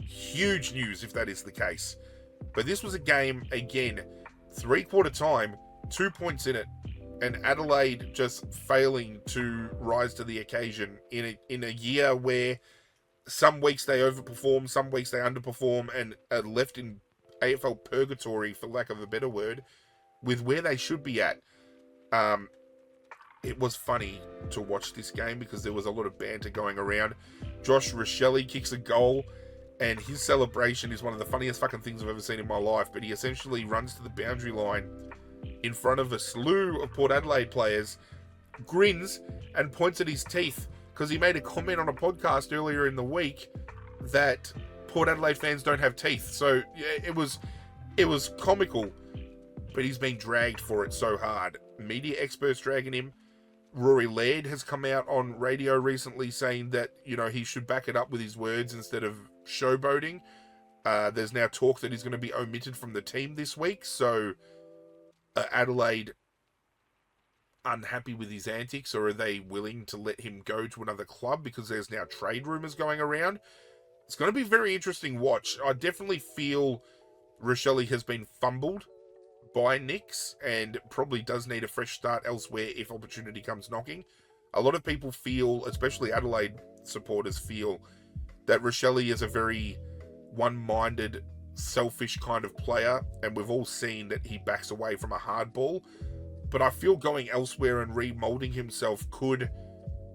Speaker 1: Huge news if that is the case. But this was a game, again, 3/4 time, 2 points in it, and Adelaide just failing to rise to the occasion in a year where some weeks they overperform, some weeks they underperform, and are left in AFL purgatory, for lack of a better word, with where they should be at. It was funny to watch this game because there was a lot of banter going around. Josh Rochelle kicks a goal, and his celebration is one of the funniest fucking things I've ever seen in my life. But he essentially runs to the boundary line in front of a slew of Port Adelaide players, grins, and points at his teeth because he made a comment on a podcast earlier in the week that Port Adelaide fans don't have teeth. So yeah, it was comical, but he's been dragged for it so hard. Media experts dragging him. Rory Laird has come out on radio recently saying that, he should back it up with his words instead of showboating. There's now talk that he's going to be omitted from the team this week. So Adelaide unhappy with his antics, or are they willing to let him go to another club because there's now trade rumours going around? It's going to be a very interesting watch. I definitely feel Rochelle has been fumbled by Nix and probably does need a fresh start elsewhere if opportunity comes knocking. A lot of people feel, especially Adelaide supporters feel, that Rochelle is a very one-minded, selfish kind of player, and we've all seen that he backs away from a hard ball. But I feel going elsewhere and remoulding himself could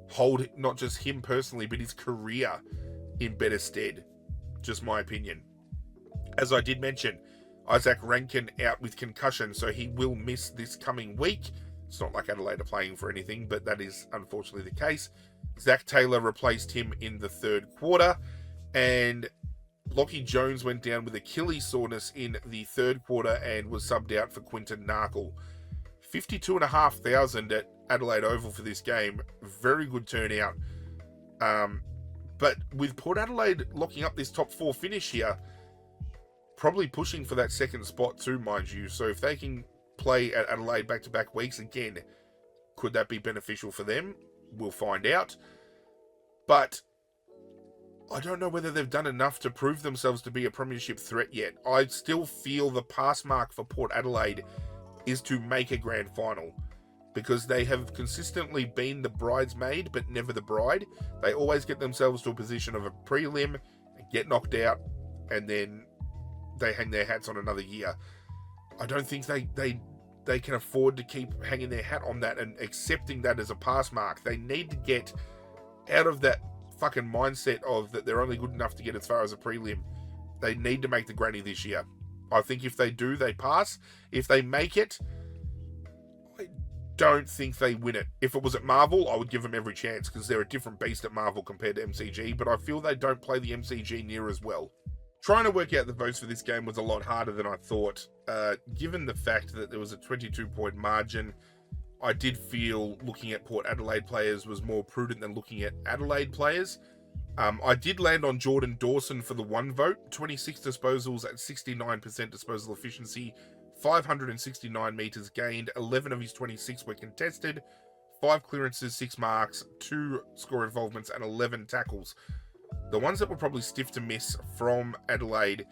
Speaker 1: hold not just him personally, but his career in better stead. Just my opinion. As I did mention, Isaac Rankin out with concussion, so he will miss this coming week. It's not like Adelaide are playing for anything, but that is unfortunately the case. Zach Taylor replaced him in the third quarter, and Lockie Jones went down with Achilles soreness in the third quarter and was subbed out for Quinton Narkle. 52,500 at Adelaide Oval for this game. Very good turnout. But with Port Adelaide locking up this top four finish here, probably pushing for that second spot too, mind you. So if they can play at Adelaide back-to-back weeks again, could that be beneficial for them? We'll find out. But I don't know whether they've done enough to prove themselves to be a premiership threat yet. I still feel the pass mark for Port Adelaide is to make a grand final, because they have consistently been the bridesmaid but never the bride. They always get themselves to a position of a prelim and get knocked out, and then they hang their hats on another year. I don't think they can afford to keep hanging their hat on that and accepting that as a pass mark. They need to get out of that fucking mindset of that they're only good enough to get as far as a prelim. They need to make the granny this year. I think if they do, they pass. If they make it, I don't think they win it. If it was at Marvel, I would give them every chance, because they're a different beast at Marvel compared to MCG, but I feel they don't play the MCG near as well. Trying to work out the votes for this game was a lot harder than I thought. Given the fact that there was a 22-point margin, I did feel looking at Port Adelaide players was more prudent than looking at Adelaide players. I did land on Jordan Dawson for the one vote. 26 disposals at 69% disposal efficiency, 569 metres gained, 11 of his 26 were contested, 5 clearances, 6 marks, 2 score involvements, and 11 tackles. The ones that were probably stiff to miss from Adelaide,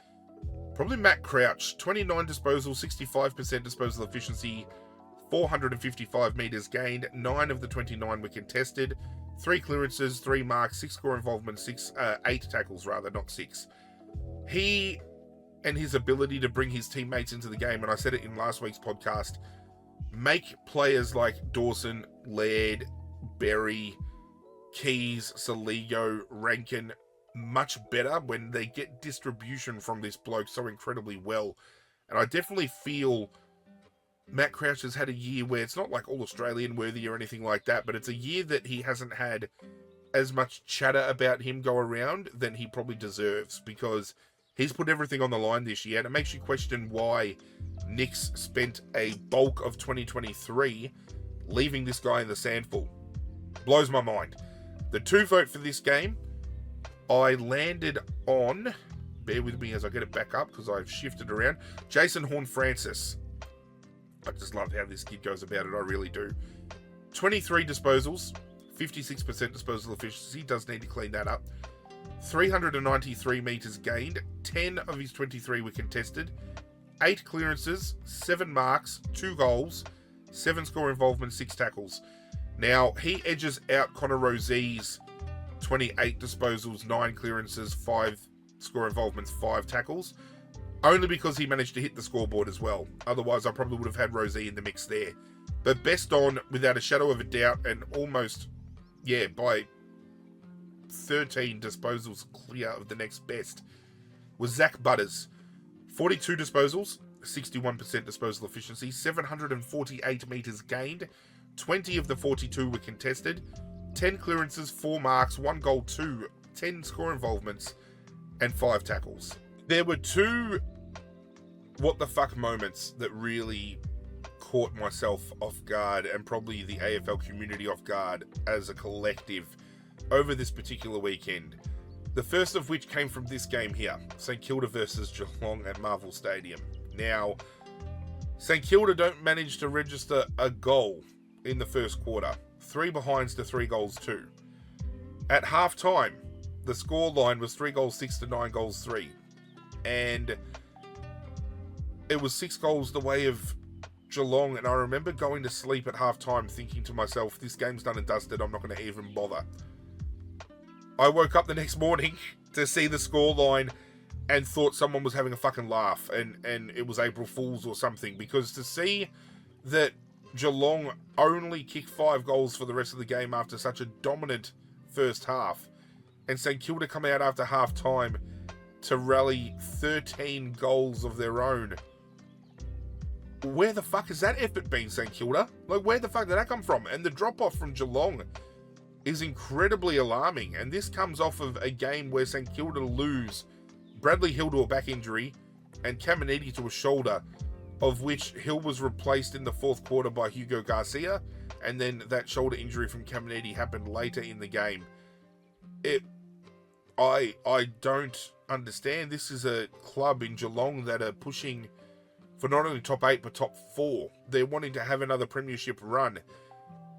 Speaker 1: probably Matt Crouch. 29 disposals, 65% disposal efficiency, 455 metres gained, 9 of the 29 were contested, 3 clearances, 3 marks, 6 score involvement, 8 tackles rather, not 6. He and his ability to bring his teammates into the game, and I said it in last week's podcast, make players like Dawson, Laird, Berry, Keys, Saligo, Rankin much better when they get distribution from this bloke so incredibly well. And I definitely feel Matt Crouch has had a year where it's not like all Australian worthy or anything like that, but it's a year that he hasn't had as much chatter about him go around than he probably deserves, because he's put everything on the line this year, and it makes you question why Nix spent a bulk of 2023 leaving this guy in the sandful. Blows my mind. The 2 vote for this game, I landed on, bear with me as I get it back up because I've shifted around, Jason Horne-Francis. I just love how this kid goes about it, I really do. 23 disposals, 56% disposal efficiency, does need to clean that up. 393 metres gained, 10 of his 23 were contested, 8 clearances, 7 marks, 2 goals, 7 score involvement, 6 tackles. Now, he edges out Connor Rosie's 28 disposals, 9 clearances, 5 score involvements, 5 tackles, only because he managed to hit the scoreboard as well. Otherwise, I probably would have had Rosie in the mix there. But best on, without a shadow of a doubt, and almost, by 13 disposals clear of the next best. was Zach Butters. 42 disposals, 61% disposal efficiency, 748 metres gained, 20 of the 42 were contested, 10 clearances, 4 marks, 1 goal, 10 score involvements, and 5 tackles. There were 2 what the fuck moments that really caught myself off guard, and probably the AFL community off guard as a collective over this particular weekend. The first of which came from this game here, St Kilda versus Geelong at Marvel Stadium. Now, St Kilda don't manage to register a goal in the first quarter. 3 behinds to 3 goals 2. At half time, the score line was 3 goals 6 to 9 goals 3. And it was 6 goals the way of Geelong, and I remember going to sleep at half time thinking to myself, this game's done and dusted, I'm not going to even bother. I woke up the next morning to see the scoreline and thought someone was having a fucking laugh, and it was April Fool's or something, because to see that Geelong only kicked 5 goals for the rest of the game after such a dominant first half, and St Kilda come out after half time to rally 13 goals of their own. Where the fuck has that effort been, St Kilda? Like, where the fuck did that come from? And the drop-off from Geelong is incredibly alarming, and this comes off of a game where St Kilda lose Bradley Hill to a back injury and Caminiti to a shoulder, of which Hill was replaced in the 4th quarter by Hugo Garcia, and then that shoulder injury from Caminiti happened later in the game. I don't understand. This is a club in Geelong that are pushing for not only top 8 but top 4. They're wanting to have another premiership run.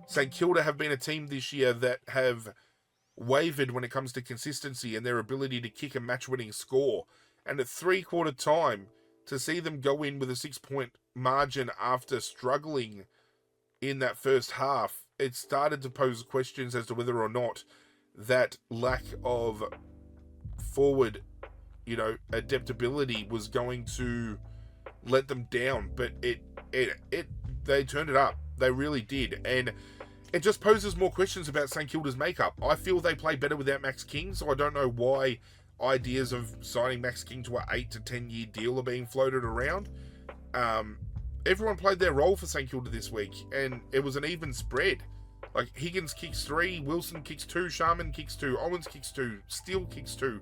Speaker 1: St Kilda have been a team this year that have wavered when it comes to consistency and their ability to kick a match-winning score. And at 3-quarter time, to see them go in with a 6-point margin after struggling in that first half, it started to pose questions as to whether or not that lack of forward, adaptability was going to let them down. But they turned it up. They really did. And it just poses more questions about St Kilda's makeup. I feel they play better without Max King, so I don't know why ideas of signing Max King to an 8 to 10 year deal are being floated around. Everyone played their role for St Kilda this week, and it was an even spread. Like, Higgins kicks 3, Wilson kicks 2, Sharman kicks 2, Owens kicks 2, Steele kicks 2,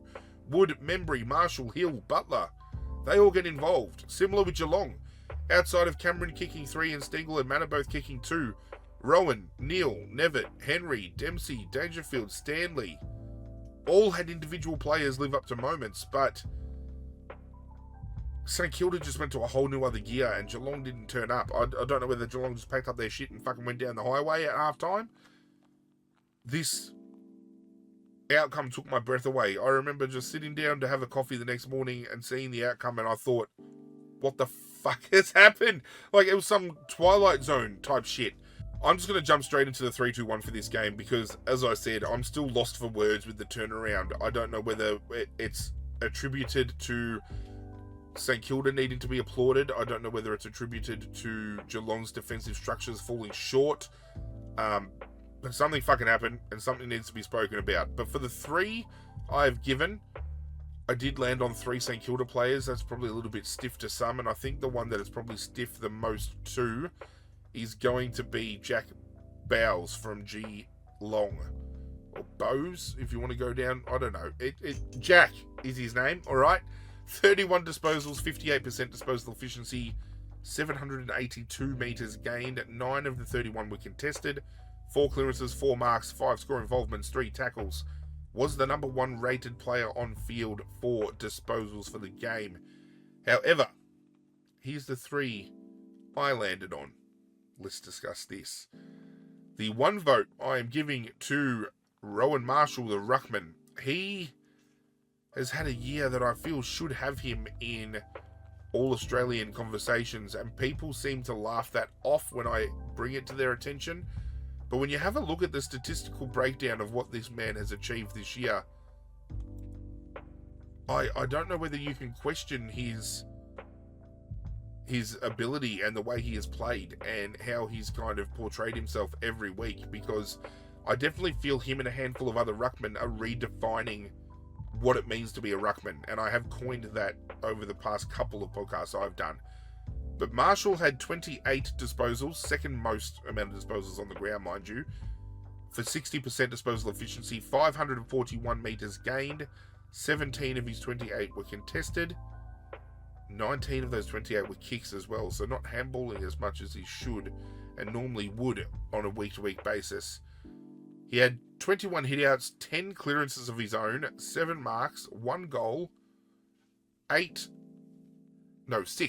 Speaker 1: Wood, Membry, Marshall, Hill, Butler. They all get involved. Similar with Geelong. Outside of Cameron kicking 3 and Stengel and Manor both kicking 2, Rowan, Neal, Nevitt, Henry, Dempsey, Dangerfield, Stanley all had individual players live up to moments, but St Kilda just went to a whole new other gear, and Geelong didn't turn up. I don't know whether Geelong just packed up their shit and fucking went down the highway at half time. This outcome took my breath away. I remember just sitting down to have a coffee the next morning and seeing the outcome, and I thought, what the fuck has happened? Like, it was some Twilight Zone type shit. I'm just going to jump straight into the 3-2-1 for this game because, as I said, I'm still lost for words with the turnaround. I don't know whether it's attributed to St Kilda needing to be applauded. I don't know whether it's attributed to Geelong's defensive structures falling short. But something fucking happened and something needs to be spoken about. But for the 3 I've given, I did land on 3 St Kilda players. That's probably a little bit stiff to some, and I think the one that is probably stiff the most to is going to be Jack Bowes from Geelong. Or Bowes, if you want to go down. I don't know. Jack is his name, alright? 31 disposals, 58% disposal efficiency, 782 metres gained. 9 of the 31 were contested. 4 clearances, 4 marks, 5 score involvements, 3 tackles. Was the number 1 rated player on field for disposals for the game. However, here's the 3 I landed on. Let's discuss this. The 1 vote I am giving to Rowan Marshall, the ruckman. He has had a year that I feel should have him in All-Australian conversations, and people seem to laugh that off when I bring it to their attention. But when you have a look at the statistical breakdown of what this man has achieved this year, I don't know whether you can question his ability and the way he has played and how he's kind of portrayed himself every week, because I definitely feel him and a handful of other ruckmen are redefining what it means to be a ruckman, and I have coined that over the past couple of podcasts I've done. But Marshall had 28 disposals, second most amount of disposals on the ground, mind you, for 60% disposal efficiency, 541 metres gained, 17 of his 28 were contested, 19 of those 28 were kicks as well, so not handballing as much as he should and normally would on a week-to-week basis. He had 21 hitouts, 10 clearances of his own, 7 marks, 1 goal, 6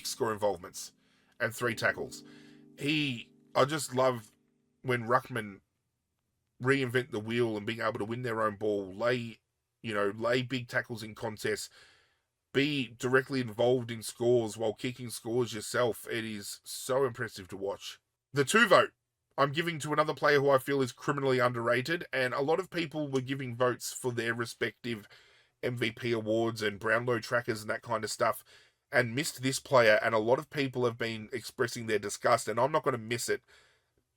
Speaker 1: score involvements, and 3 tackles. I just love when ruckmen reinvent the wheel and being able to win their own ball, lay big tackles in contests, be directly involved in scores while kicking scores yourself. It is so impressive to watch. The 2 vote I'm giving to another player who I feel is criminally underrated, and a lot of people were giving votes for their respective MVP awards and Brownlow trackers and that kind of stuff, and missed this player, and a lot of people have been expressing their disgust, and I'm not going to miss it.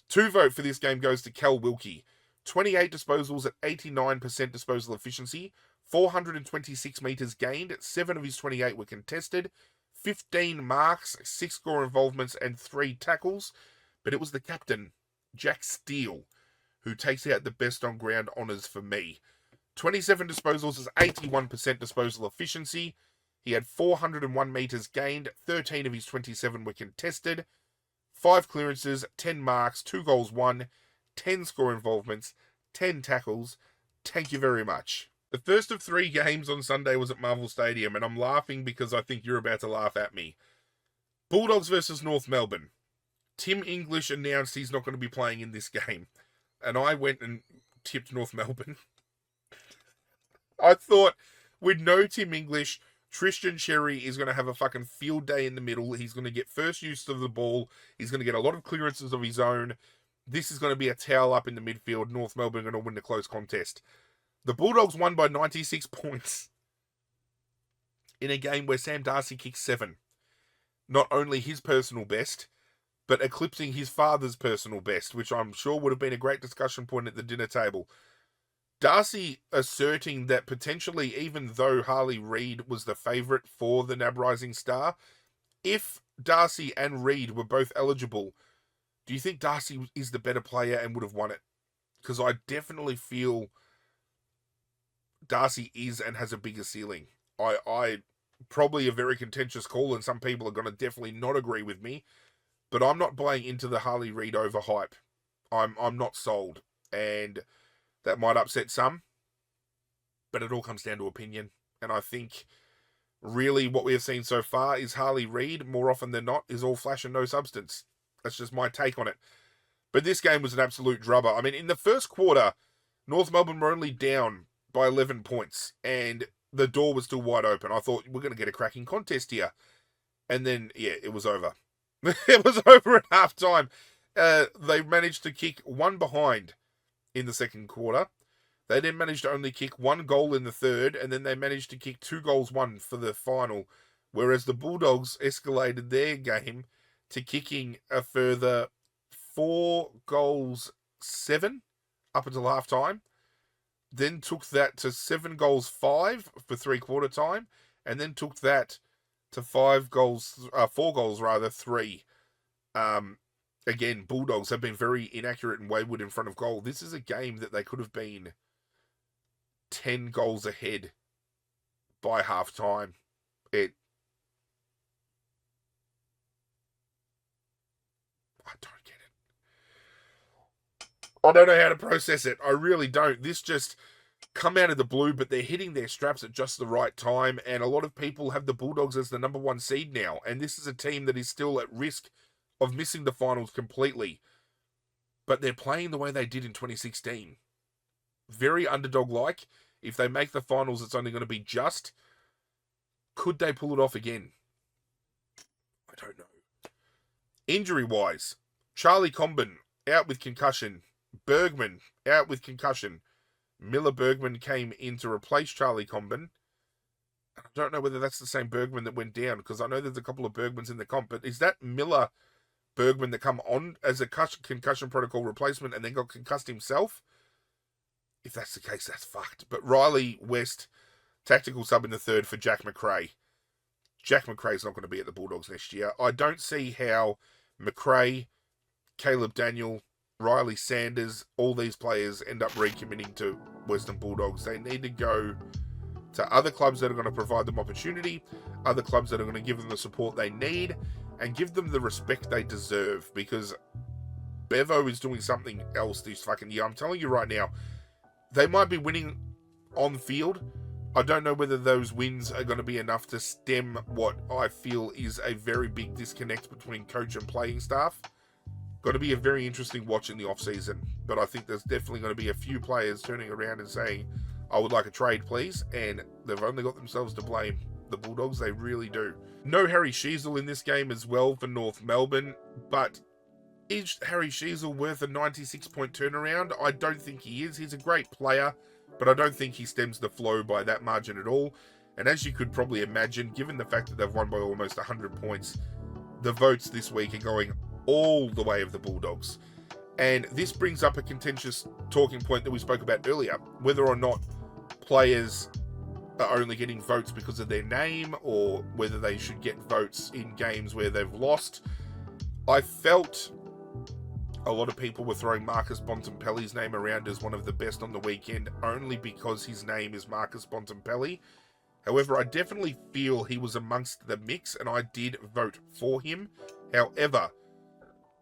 Speaker 1: 2 vote for this game goes to Cal Wilkie. 28 disposals at 89% disposal efficiency, 426 metres gained, 7 of his 28 were contested, 15 marks, 6 score involvements, and 3 tackles. But it was the captain, Jack Steele, who takes out the best on ground honours for me. 27 disposals is 81% disposal efficiency. He had 401 metres gained, 13 of his 27 were contested, 5 clearances, 10 marks, 2 goals, 1, 10 score involvements, 10 tackles. Thank you very much. The first of 3 games on Sunday was at Marvel Stadium, and I'm laughing because I think you're about to laugh at me. Bulldogs versus North Melbourne. Tim English announced he's not going to be playing in this game, and I went and tipped North Melbourne. I thought, with no Tim English, Tristan Sherry is going to have a fucking field day in the middle. He's going to get first use of the ball. He's going to get a lot of clearances of his own. This is going to be a towel up in the midfield. North Melbourne are going to win the close contest. The Bulldogs won by 96 points in a game where Sam Darcy kicked 7. Not only his personal best, but eclipsing his father's personal best, which I'm sure would have been a great discussion point at the dinner table. Darcy asserting that potentially, even though Harley Reid was the favourite for the NAB Rising Star, if Darcy and Reid were both eligible, do you think Darcy is the better player and would have won it? Because I definitely feel Darcy is and has a bigger ceiling. I probably a very contentious call, and some people are going to definitely not agree with me, but I'm not buying into the Harley Reid overhype. I'm not sold, and that might upset some, but it all comes down to opinion. And I think really what we have seen so far is Harley Reid, more often than not, is all flash and no substance. That's just my take on it. But this game was an absolute drubber. I mean, in the first quarter, North Melbourne were only down by 11 points, and the door was still wide open. I thought, we're going to get a cracking contest here. And then, yeah, it was over. It was over at halftime. They managed to kick 1 behind in the second quarter. They then managed to only kick 1 goal in the third, and then they managed to kick 2 goals, 1 for the final. Whereas the Bulldogs escalated their game to kicking a further 4 goals, 7 up until halftime. Then took that to 7 goals, 5 for 3-quarter time, and then took that to 4 goals, 3. Again, Bulldogs have been very inaccurate and wayward in front of goal. This is a game that they could have been 10 goals ahead by half-time. I don't get it. I don't know how to process it. I really don't. This just come out of the blue, but they're hitting their straps at just the right time, and a lot of people have the Bulldogs as the number 1 seed now, and this is a team that is still at risk of missing the finals completely. But they're playing the way they did in 2016. Very underdog-like. If they make the finals, it's only going to be just. Could they pull it off again? I don't know. Injury-wise, Charlie Comben out with concussion. Bergman out with concussion. Miller Bergman came in to replace Charlie Comben. I don't know whether that's the same Bergman that went down, because I know there's a couple of Bergmans in the comp, but is that Miller Bergman that come on as a concussion protocol replacement and then got concussed himself? If that's the case, that's fucked. But Riley West Tactical sub in the third for Jack Macrae. Jack Macrae's not going to be at the Bulldogs next year. I don't see how Macrae, Caleb Daniel, Riley Sanders, all these players end up recommitting to Western Bulldogs. They need to go to other clubs that are going to provide them opportunity, other clubs that are going to give them the support they need, and give them the respect they deserve, because Bevo is doing something else this fucking year. I'm telling you right now, they might be winning on field. I don't know whether those wins are going to be enough to stem what I feel is a very big disconnect between coach and playing staff. Going to be a very interesting watch in the off-season, but I think there's definitely going to be a few players turning around and saying, I would like a trade, please, and they've only got themselves to blame. The Bulldogs, they really do. No Harry Sheezel in this game as well for North Melbourne, but is Harry Sheezel worth a 96-point turnaround? I don't think he is. He's a great player, but I don't think he stems the flow by that margin at all. And as you could probably imagine, given the fact that they've won by almost 100 points, the votes this week are going all the way of the Bulldogs. And this brings up a contentious talking point that we spoke about earlier, whether or not players are only getting votes because of their name, or whether they should get votes in games where they've lost. I felt a lot of people were throwing Marcus Bontempelli's name around as one of the best on the weekend, only because his name is Marcus Bontempelli. However, I definitely feel he was amongst the mix, and I did vote for him. However,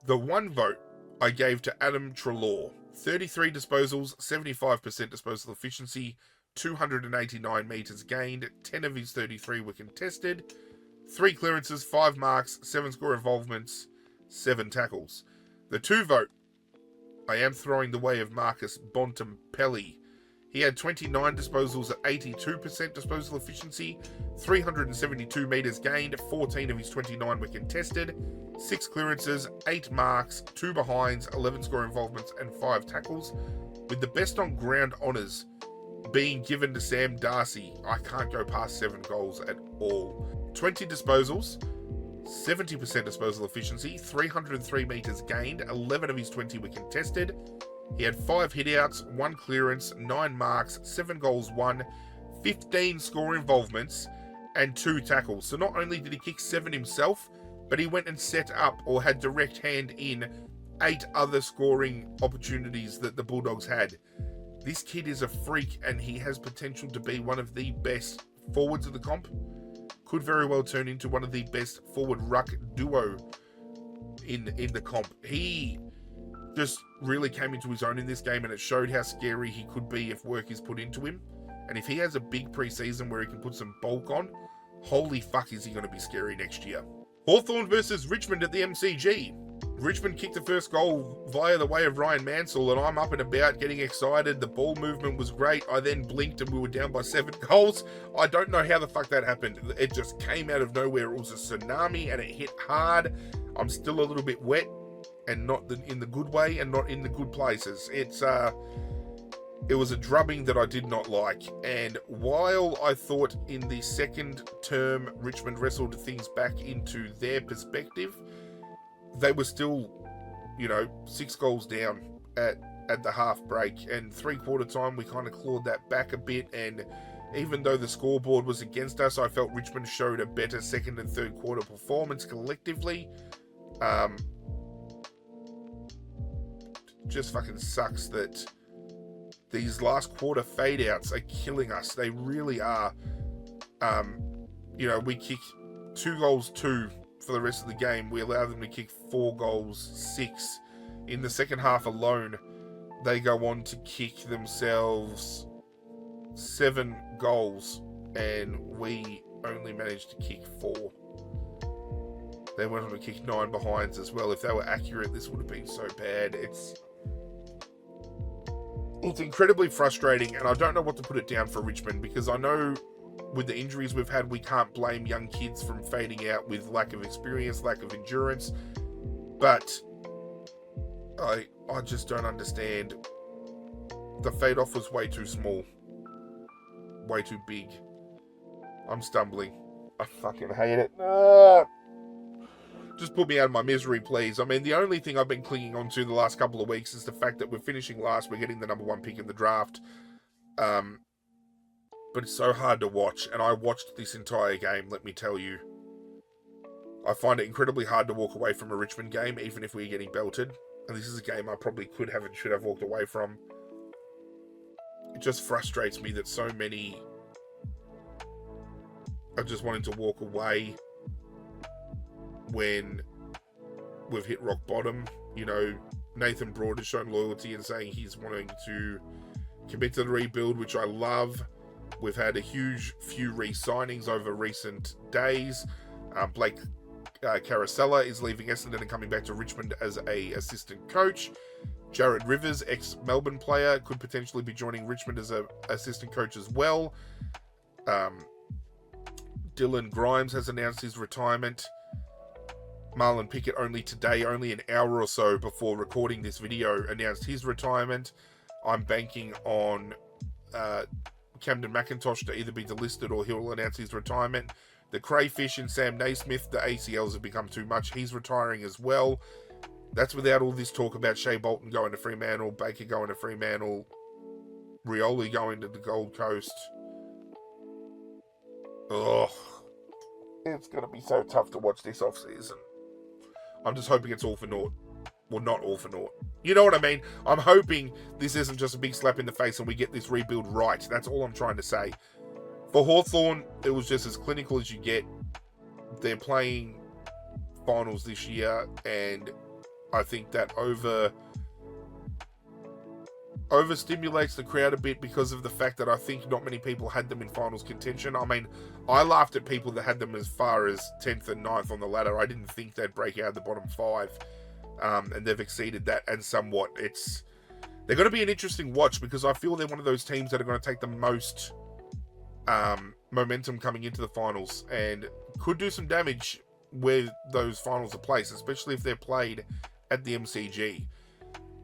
Speaker 1: the one vote I gave to Adam Treloar. 33 disposals, 75% disposal efficiency, 289 metres gained, 10 of his 33 were contested, 3 clearances, 5 marks, 7 score involvements, 7 tackles. The 2 vote, I am throwing the way of Marcus Bontempelli. He had 29 disposals at 82% disposal efficiency, 372 metres gained, 14 of his 29 were contested, 6 clearances, 8 marks, 2 behinds, 11 score involvements and 5 tackles, with the best on ground honours being given to Sam Darcy. I can't go past 7 goals at all. 20 disposals, 70% disposal efficiency, 303 metres gained, 11 of his 20 were contested. He had 5 hitouts, 1 clearance, 9 marks, 7 goals won, 15 score involvements, and 2 tackles. So not only did he kick 7 himself, but he went and set up or had direct hand in 8 other scoring opportunities that the Bulldogs had. This kid is a freak, and he has potential to be one of the best forwards of the comp. Could very well turn into one of the best forward ruck duo in the comp. He just really came into his own in this game, and it showed how scary he could be if work is put into him. And if he has a big preseason where he can put some bulk on, holy fuck is he going to be scary next year. Hawthorn versus Richmond at the MCG. Richmond kicked the first goal via the way of Ryan Mansell, and I'm up and about getting excited. The ball movement was great. I then blinked and we were down by 7 goals. I don't know how the fuck that happened. It just came out of nowhere. It was a tsunami and it hit hard. I'm still a little bit wet, and not in the good way and not in the good places. It was a drubbing that I did not like. And while I thought in the second term Richmond wrestled things back into their perspective, they were still, 6 goals down at the half break, and 3/4 time we kind of clawed that back a bit. And even though the scoreboard was against us, I felt Richmond showed a better second and third quarter performance collectively. Just fucking sucks that these last quarter fade outs are killing us. They really are. We kick 2 goals 2 for the rest of the game. We allow them to kick 4 goals 6. In the second half alone, they go on to kick themselves 7 goals, and we only managed to kick 4. They went on to kick 9 behinds as well. If they were accurate, this would have been so bad. It's incredibly frustrating, and I don't know what to put it down for Richmond, because I know with the injuries we've had, we can't blame young kids from fading out with lack of experience, lack of endurance. But I just don't understand. The fade off was way too small. Way too big. I'm stumbling. I fucking hate it. Just put me out of my misery, please. I mean, the only thing I've been clinging on to the last couple of weeks is the fact that we're finishing last. We're getting the number 1 pick in the draft. but it's so hard to watch. And I watched this entire game, let me tell you. I find it incredibly hard to walk away from a Richmond game, even if we're getting belted. And this is a game I probably could have and should have walked away from. It just frustrates me that so many are just wanting to walk away when we've hit rock bottom. You know, Nathan Broad has shown loyalty and saying he's wanting to commit to the rebuild, which I love. We've had a huge few re-signings over recent days. Blake Caracella is leaving Essendon and coming back to Richmond as a assistant coach. Jared Rivers, ex-Melbourne player, could potentially be joining Richmond as a assistant coach as well. Dylan Grimes has announced his retirement. Marlon Pickett only today, only an hour or so before recording this video, announced his retirement. I'm banking on Camden McIntosh to either be delisted or he'll announce his retirement. The Crayfish and Sam Naismith, the ACLs have become too much. He's retiring as well. That's without all this talk about Shea Bolton going to Fremantle, Baker going to Fremantle, Rioli going to the Gold Coast. Ugh. It's going to be so tough to watch this off-season. I'm just hoping it's all for naught. Well, not all for naught. You know what I mean? I'm hoping this isn't just a big slap in the face and we get this rebuild right. That's all I'm trying to say. For Hawthorn, it was just as clinical as you get. They're playing finals this year, and I think that overstimulates the crowd a bit because of the fact that I think not many people had them in finals contention. I mean, I laughed at people that had them as far as 10th and 9th on the ladder. I didn't think they'd break out of the bottom 5, and they've exceeded that and somewhat. They're going to be an interesting watch because I feel they're one of those teams that are going to take the most momentum coming into the finals and could do some damage where those finals are placed, especially if they're played at the MCG.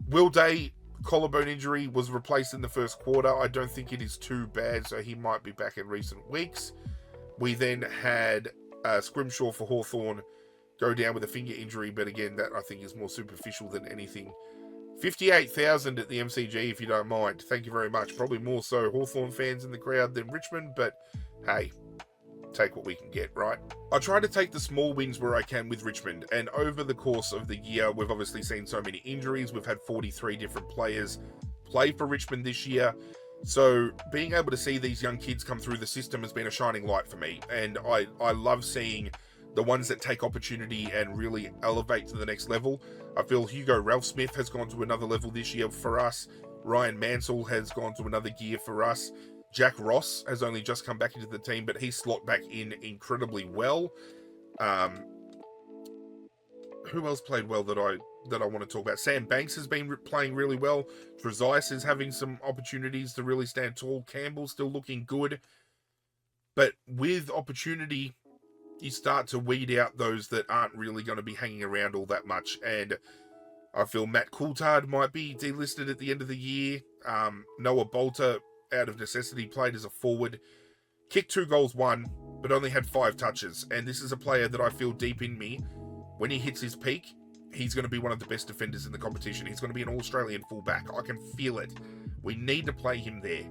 Speaker 1: Will Day, collarbone injury, was replaced in the first quarter. I don't think it is too bad, so he might be back in recent weeks. We then had Scrimshaw for Hawthorn go down with a finger injury, but again, that I think is more superficial than anything. 58,000 at the MCG, if you don't mind. Thank you very much. Probably more so Hawthorn fans in the crowd than Richmond, but hey, take what we can get, right? I try to take the small wins where I can with Richmond, and over the course of the year, we've obviously seen so many injuries. We've had 43 different players play for Richmond this year, so being able to see these young kids come through the system has been a shining light for me, and I love seeing the ones that take opportunity and really elevate to the next level. I feel Hugo Ralphsmith has gone to another level this year for us. Ryan Mansell has gone to another gear for us. Jack Ross has only just come back into the team, but he slot back in incredibly well. Who else played well that I want to talk about? Sam Banks has been playing really well. Trezise is having some opportunities to really stand tall. Campbell's still looking good. But with opportunity, you start to weed out those that aren't really going to be hanging around all that much. And I feel Matt Coulthard might be delisted at the end of the year. Noah Bolter, out of necessity, played as a forward. Kicked 2 goals, 1, but only had 5 touches. And this is a player that I feel deep in me, when he hits his peak, he's going to be one of the best defenders in the competition. He's going to be an All-Australian fullback. I can feel it. We need to play him there.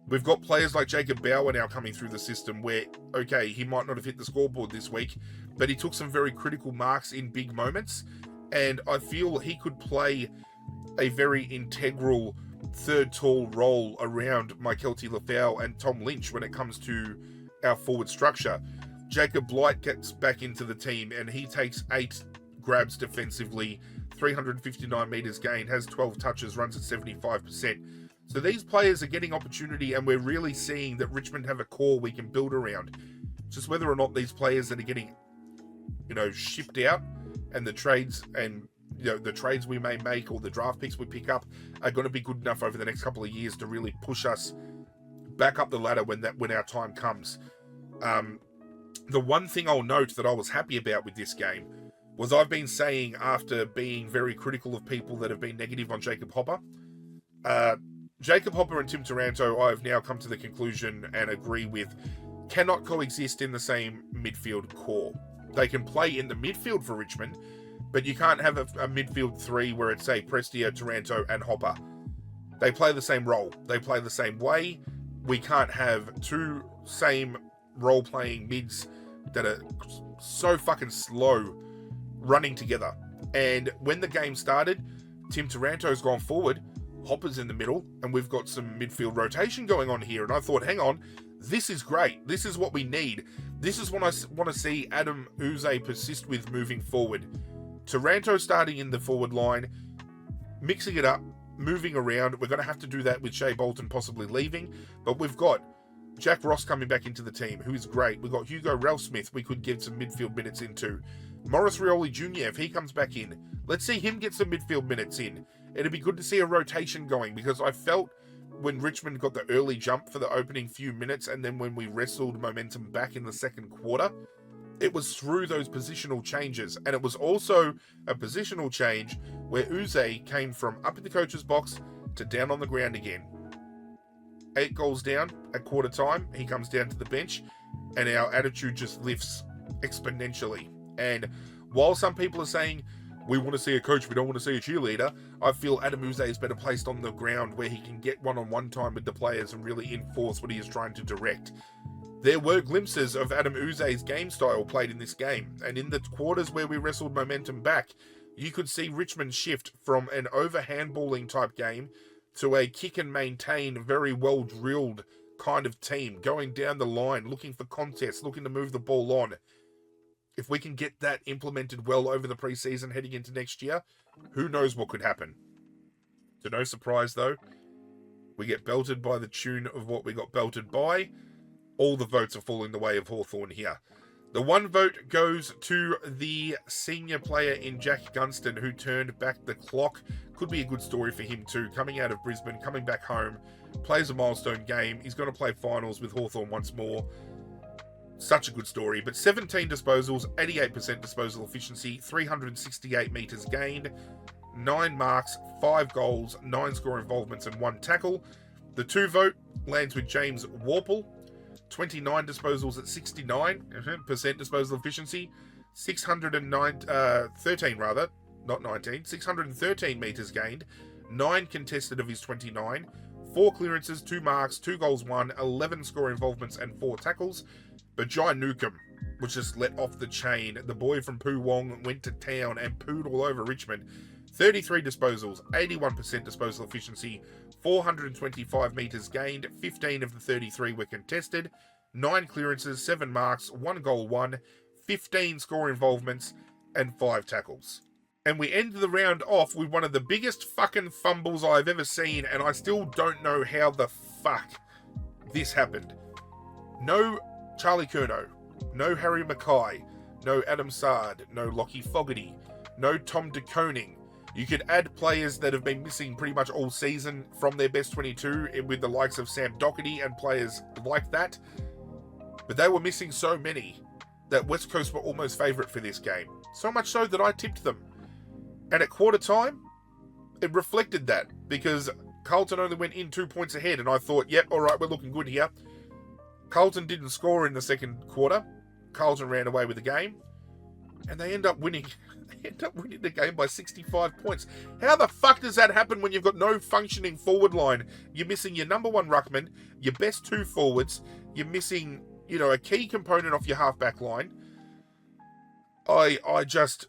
Speaker 1: We've got players like Jacob Bauer now coming through the system where, okay, he might not have hit the scoreboard this week, but he took some very critical marks in big moments. And I feel he could play a very integral third tall role around Maikelti Lafau and Tom Lynch when it comes to our forward structure. Jacob Blight gets back into the team and he takes 8 grabs defensively, 359 metres gained, has 12 touches, runs at 75%. So these players are getting opportunity and we're really seeing that Richmond have a core we can build around. Just whether or not these players that are getting, shipped out and the trades and, the trades we may make or the draft picks we pick up are going to be good enough over the next couple of years to really push us back up the ladder when our time comes. The one thing I'll note that I was happy about with this game was I've been saying, after being very critical of people that have been negative on Jacob Hopper, Jacob Hopper and Tim Taranto, I've now come to the conclusion and agree with, cannot coexist in the same midfield core. They can play in the midfield for Richmond, but you can't have a midfield 3 where it's, say, Prestia, Taranto, and Hopper. They play the same role. They play the same way. we can't have two same role-playing mids that are so fucking slow running together. And when the game started, Tim Taranto's gone forward, Hopper's in the middle, and we've got some midfield rotation going on here. And I thought, hang on, this is great. This is what we need. This is what I want to see Adam Uze persist with moving forward. Taranto starting in the forward line, mixing it up, moving around. We're going to have to do that with Shea Bolton possibly leaving, but we've got Jack Ross coming back into the team, who is great. We've got Hugo Ralphsmith we could give some midfield minutes into. Maurice Rioli Jr., if he comes back in, let's see him get some midfield minutes in. It'd be good to see a rotation going, because I felt when Richmond got the early jump for the opening few minutes, and then when we wrestled momentum back in the second quarter, it was through those positional changes. And it was also a positional change where Uze came from up in the coach's box to down on the ground again. 8 goals down at quarter time, he comes down to the bench, and our attitude just lifts exponentially. And while some people are saying, we want to see a coach, we don't want to see a cheerleader, I feel Adam Uze is better placed on the ground where he can get one-on-one time with the players and really enforce what he is trying to direct. There were glimpses of Adam Uze's game style played in this game, and in the quarters where we wrestled momentum back, you could see Richmond shift from an over-handballing type game to a kick and maintain, very well-drilled kind of team, going down the line, looking for contests, looking to move the ball on. If we can get that implemented well over the preseason heading into next year, who knows what could happen. To no surprise, though, we get belted by the tune of what we got belted by. All the votes are falling the way of Hawthorn here. The one vote goes to the senior player in Jack Gunston, who turned back the clock. Could be a good story for him too. Coming out of Brisbane, coming back home, plays a milestone game. He's going to play finals with Hawthorn once more. Such a good story. But 17 disposals, 88% disposal efficiency, 368 metres gained, 9 marks, 5 goals, 9 score involvements and 1 tackle. The 2 vote lands with James Warple. 29 disposals at 69% disposal efficiency, 613 metres gained, 9 contested of his 29, 4 clearances, 2 marks, 2 goals, 1, 11 score involvements and 4 tackles. But Jai Newcomb was just let off the chain. The boy from Poo Wong went to town and pooed all over Richmond. 33 disposals, 81% disposal efficiency, 425 metres gained, 15 of the 33 were contested, 9 clearances, 7 marks, 1 goal, 1, 15 score involvements, and 5 tackles. And we end the round off with one of the biggest fucking fumbles I've ever seen, and I still don't know how the fuck this happened. No Charlie Curnow, no Harry Mackay, no Adam Sard, no Lockie Fogarty, no Tom De Koning. You could add players that have been missing pretty much all season from their best 22 with the likes of Sam Doherty and players like that. But they were missing so many that West Coast were almost favourite for this game. So much so that I tipped them. And at quarter time, it reflected that, because Carlton only went in 2 points ahead, and I thought, yep, all right, we're looking good here. Carlton didn't score in the second quarter. Carlton ran away with the game, and they end up winning. They end up winning the game by 65 points. How the fuck does that happen when you've got no functioning forward line? You're missing your number one ruckman, your best 2 forwards. You're missing, a key component off your half-back line. I just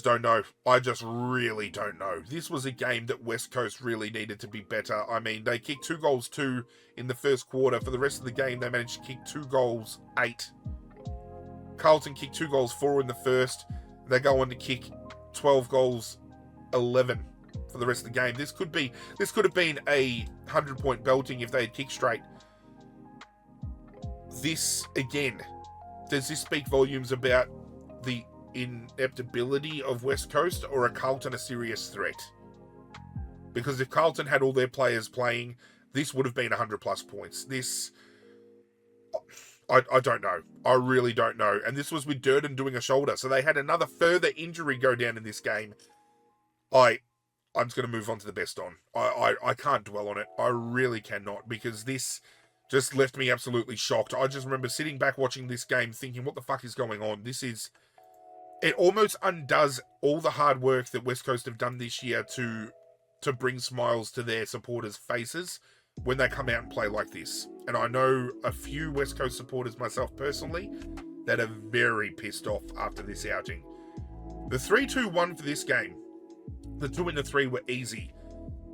Speaker 1: don't know. I just really don't know. This was a game that West Coast really needed to be better. I mean, they kicked 2 goals 2 in the first quarter. For the rest of the game, they managed to kick 2 goals 8. Carlton kicked 2 goals 4 in the first. They go on to kick 12 goals 11 for the rest of the game. This could have been a 100-point belting if they had kicked straight. This, again, does this speak volumes about the ineptability of West Coast, or are Carlton a serious threat? Because if Carlton had all their players playing, this would have been 100 plus points. I don't know. I really don't know. And this was with Durden doing a shoulder, so they had another further injury go down in this game. I'm just going to move on to the best on. I can't dwell on it. I really cannot, because this just left me absolutely shocked. I just remember sitting back watching this game thinking, what the fuck is going on? It almost undoes all the hard work that West Coast have done this year to bring smiles to their supporters' faces when they come out and play like this. And I know a few West Coast supporters, myself personally, that are very pissed off after this outing. The 3-2-1 for this game, the 2 and the 3 were easy.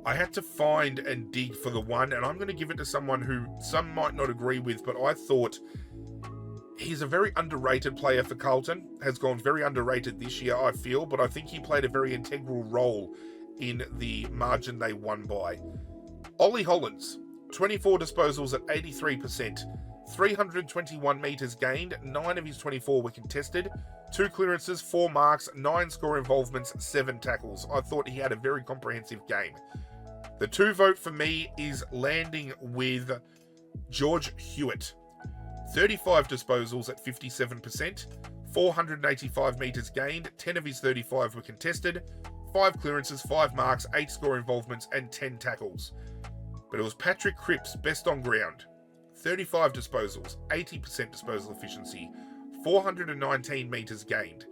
Speaker 1: I had to find and dig for the 1, and I'm going to give it to someone who some might not agree with, but I thought he's a very underrated player for Carlton, has gone very underrated this year, I feel, but I think he played a very integral role in the margin they won by. Ollie Hollands, 24 disposals at 83%, 321 metres gained, 9 of his 24 were contested, 2 clearances, 4 marks, 9 score involvements, 7 tackles. I thought he had a very comprehensive game. The 2 vote for me is landing with George Hewitt. 35 disposals at 57%, 485 metres gained, 10 of his 35 were contested, 5 clearances, 5 marks, 8 score involvements, and 10 tackles. But it was Patrick Cripps, best on ground. 35 disposals, 80% disposal efficiency, 419 metres gained.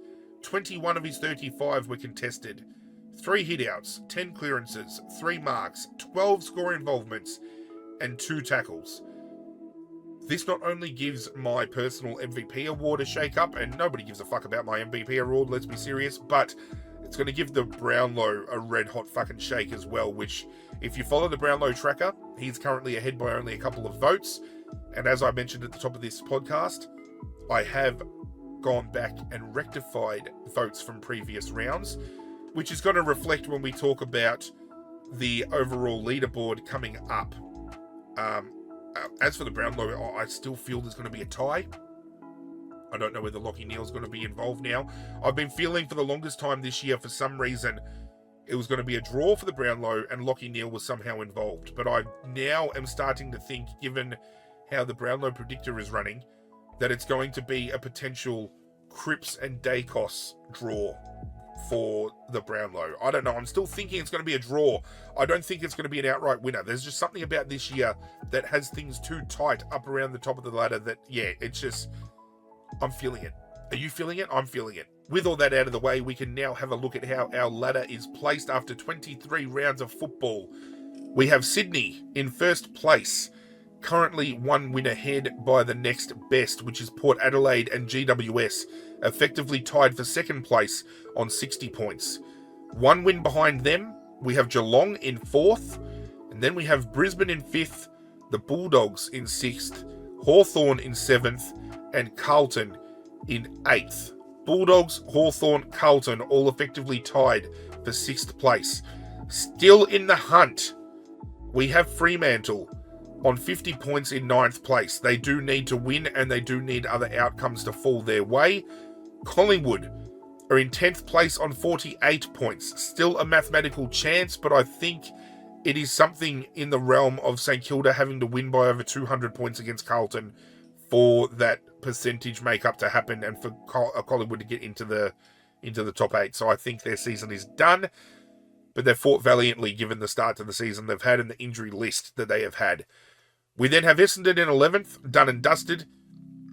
Speaker 1: 21 of his 35 were contested. 3 hitouts, 10 clearances, 3 marks, 12 score involvements, and 2 tackles. This not only gives my personal MVP award a shake-up, and nobody gives a fuck about my MVP award, let's be serious, but it's going to give the Brownlow a red-hot fucking shake as well, which, if you follow the Brownlow tracker, he's currently ahead by only a couple of votes. And as I mentioned at the top of this podcast, I have gone back and rectified votes from previous rounds, which is going to reflect when we talk about the overall leaderboard coming up. As for the Brownlow, I still feel there's going to be a tie. I don't know whether Lachie Neale's going to be involved now. I've been feeling for the longest time this year, for some reason, it was going to be a draw for the Brownlow and Lachie Neale was somehow involved. But I now am starting to think, given how the Brownlow predictor is running, that it's going to be a potential Cripps and Dacos draw for the Brownlow. I don't know. I'm still thinking it's going to be a draw. I don't think it's going to be an outright winner. There's just something about this year that has things too tight up around the top of the ladder that, yeah, it's just... I'm feeling it. Are you feeling it? I'm feeling it. With all that out of the way, we can now have a look at how our ladder is placed after 23 rounds of football. We have Sydney in first place, currently 1 win ahead by the next best, which is Port Adelaide and GWS, effectively tied for second place on 60 points. 1 win behind them, we have Geelong in 4th, and then we have Brisbane in 5th, the Bulldogs in 6th, Hawthorn in 7th, and Carlton in 8th. Bulldogs, Hawthorn, Carlton all effectively tied for 6th place. Still in the hunt, we have Fremantle on 50 points in 9th place. They do need to win and they do need other outcomes to fall their way. Collingwood are in 10th place on 48 points. Still a mathematical chance, but I think it is something in the realm of St Kilda having to win by over 200 points against Carlton for that percentage makeup to happen and for Collingwood to get into the top 8. So I think their season is done, but they've fought valiantly given the start to the season they've had and the injury list that they have had. We then have Essendon in 11th, done and dusted.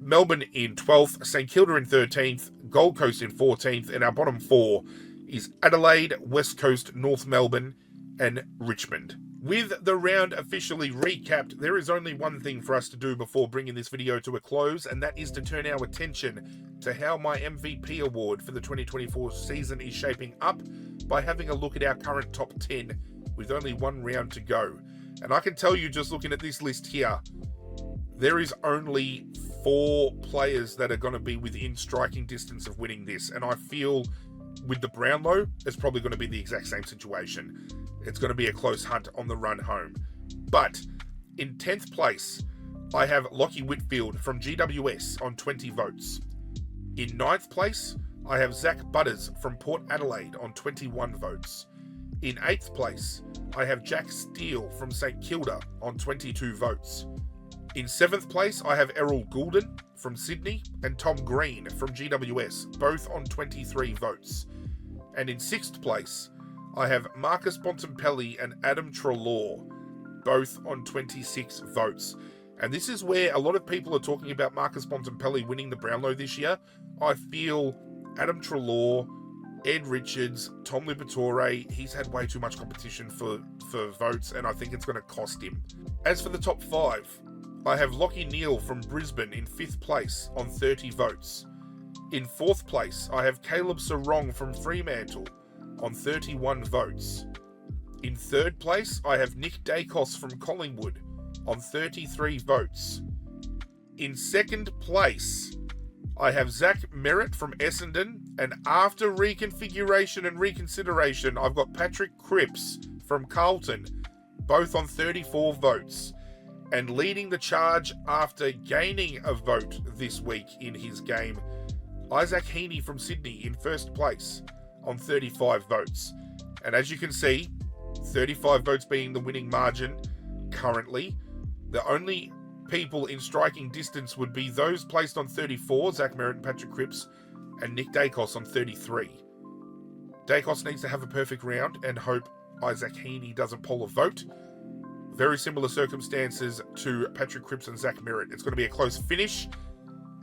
Speaker 1: Melbourne in 12th, St Kilda in 13th, Gold Coast in 14th, and our bottom 4 is Adelaide, West Coast, North Melbourne, and Richmond. With the round officially recapped, there is only one thing for us to do before bringing this video to a close, and that is to turn our attention to how my MVP award for the 2024 season is shaping up by having a look at our current top 10 with only 1 round to go. And I can tell you, just looking at this list here, there is only 4 players that are going to be within striking distance of winning this, and I feel with the Brownlow, it's probably going to be the exact same situation. It's going to be a close hunt on the run home. But in 10th place, I have Lachie Whitfield from GWS on 20 votes. In 9th place, I have Zach Butters from Port Adelaide on 21 votes. In 8th place, I have Jack Steele from St Kilda on 22 votes. In 7th place, I have Errol Goulden from Sydney and Tom Green from GWS, both on 23 votes. And in 6th place, I have Marcus Bontempelli and Adam Treloar, both on 26 votes. And this is where a lot of people are talking about Marcus Bontempelli winning the Brownlow this year. I feel Adam Treloar, Ed Richards, Tom Liberatore, he's had way too much competition for votes, and I think it's going to cost him. As for the top 5, I have Lachie Neale from Brisbane in 5th place on 30 votes. In 4th place, I have Caleb Sarong from Fremantle on 31 votes. In 3rd place, I have Nick Dacos from Collingwood on 33 votes. In 2nd place, I have Zach Merritt from Essendon, and after reconfiguration and reconsideration, I've got Patrick Cripps from Carlton, both on 34 votes. And leading the charge after gaining a vote this week in his game, Isaac Heaney from Sydney in 1st place on 35 votes. And as you can see, 35 votes being the winning margin currently. The only people in striking distance would be those placed on 34, Zach Merritt and Patrick Cripps, and Nick Dacos on 33. Dacos needs to have a perfect round and hope Isaac Heaney doesn't poll a vote. Very similar circumstances to Patrick Cripps and Zach Merritt. It's going to be a close finish.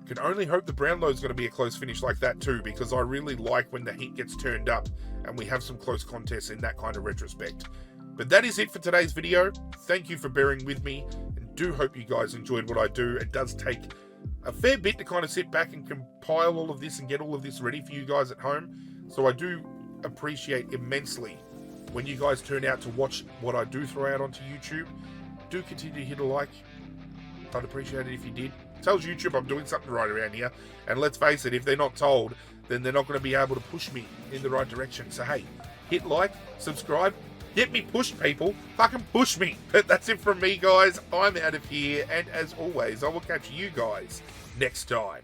Speaker 1: Can only hope the Brownlow's going to be a close finish like that too, because I really like when the heat gets turned up and we have some close contests in that kind of retrospect. But that is it for today's video. Thank you for bearing with me, and do hope you guys enjoyed what I do. It does take a fair bit to kind of sit back and compile all of this and get all of this ready for you guys at home. So I do appreciate immensely when you guys turn out to watch what I do throw out onto YouTube. Do continue to hit a like. I'd appreciate it if you did. Tells YouTube I'm doing something right around here. And let's face it, if they're not told, then they're not going to be able to push me in the right direction. So hey, hit like, subscribe, get me pushed, people. Fucking push me. But that's it from me, guys. I'm out of here. And as always, I will catch you guys next time.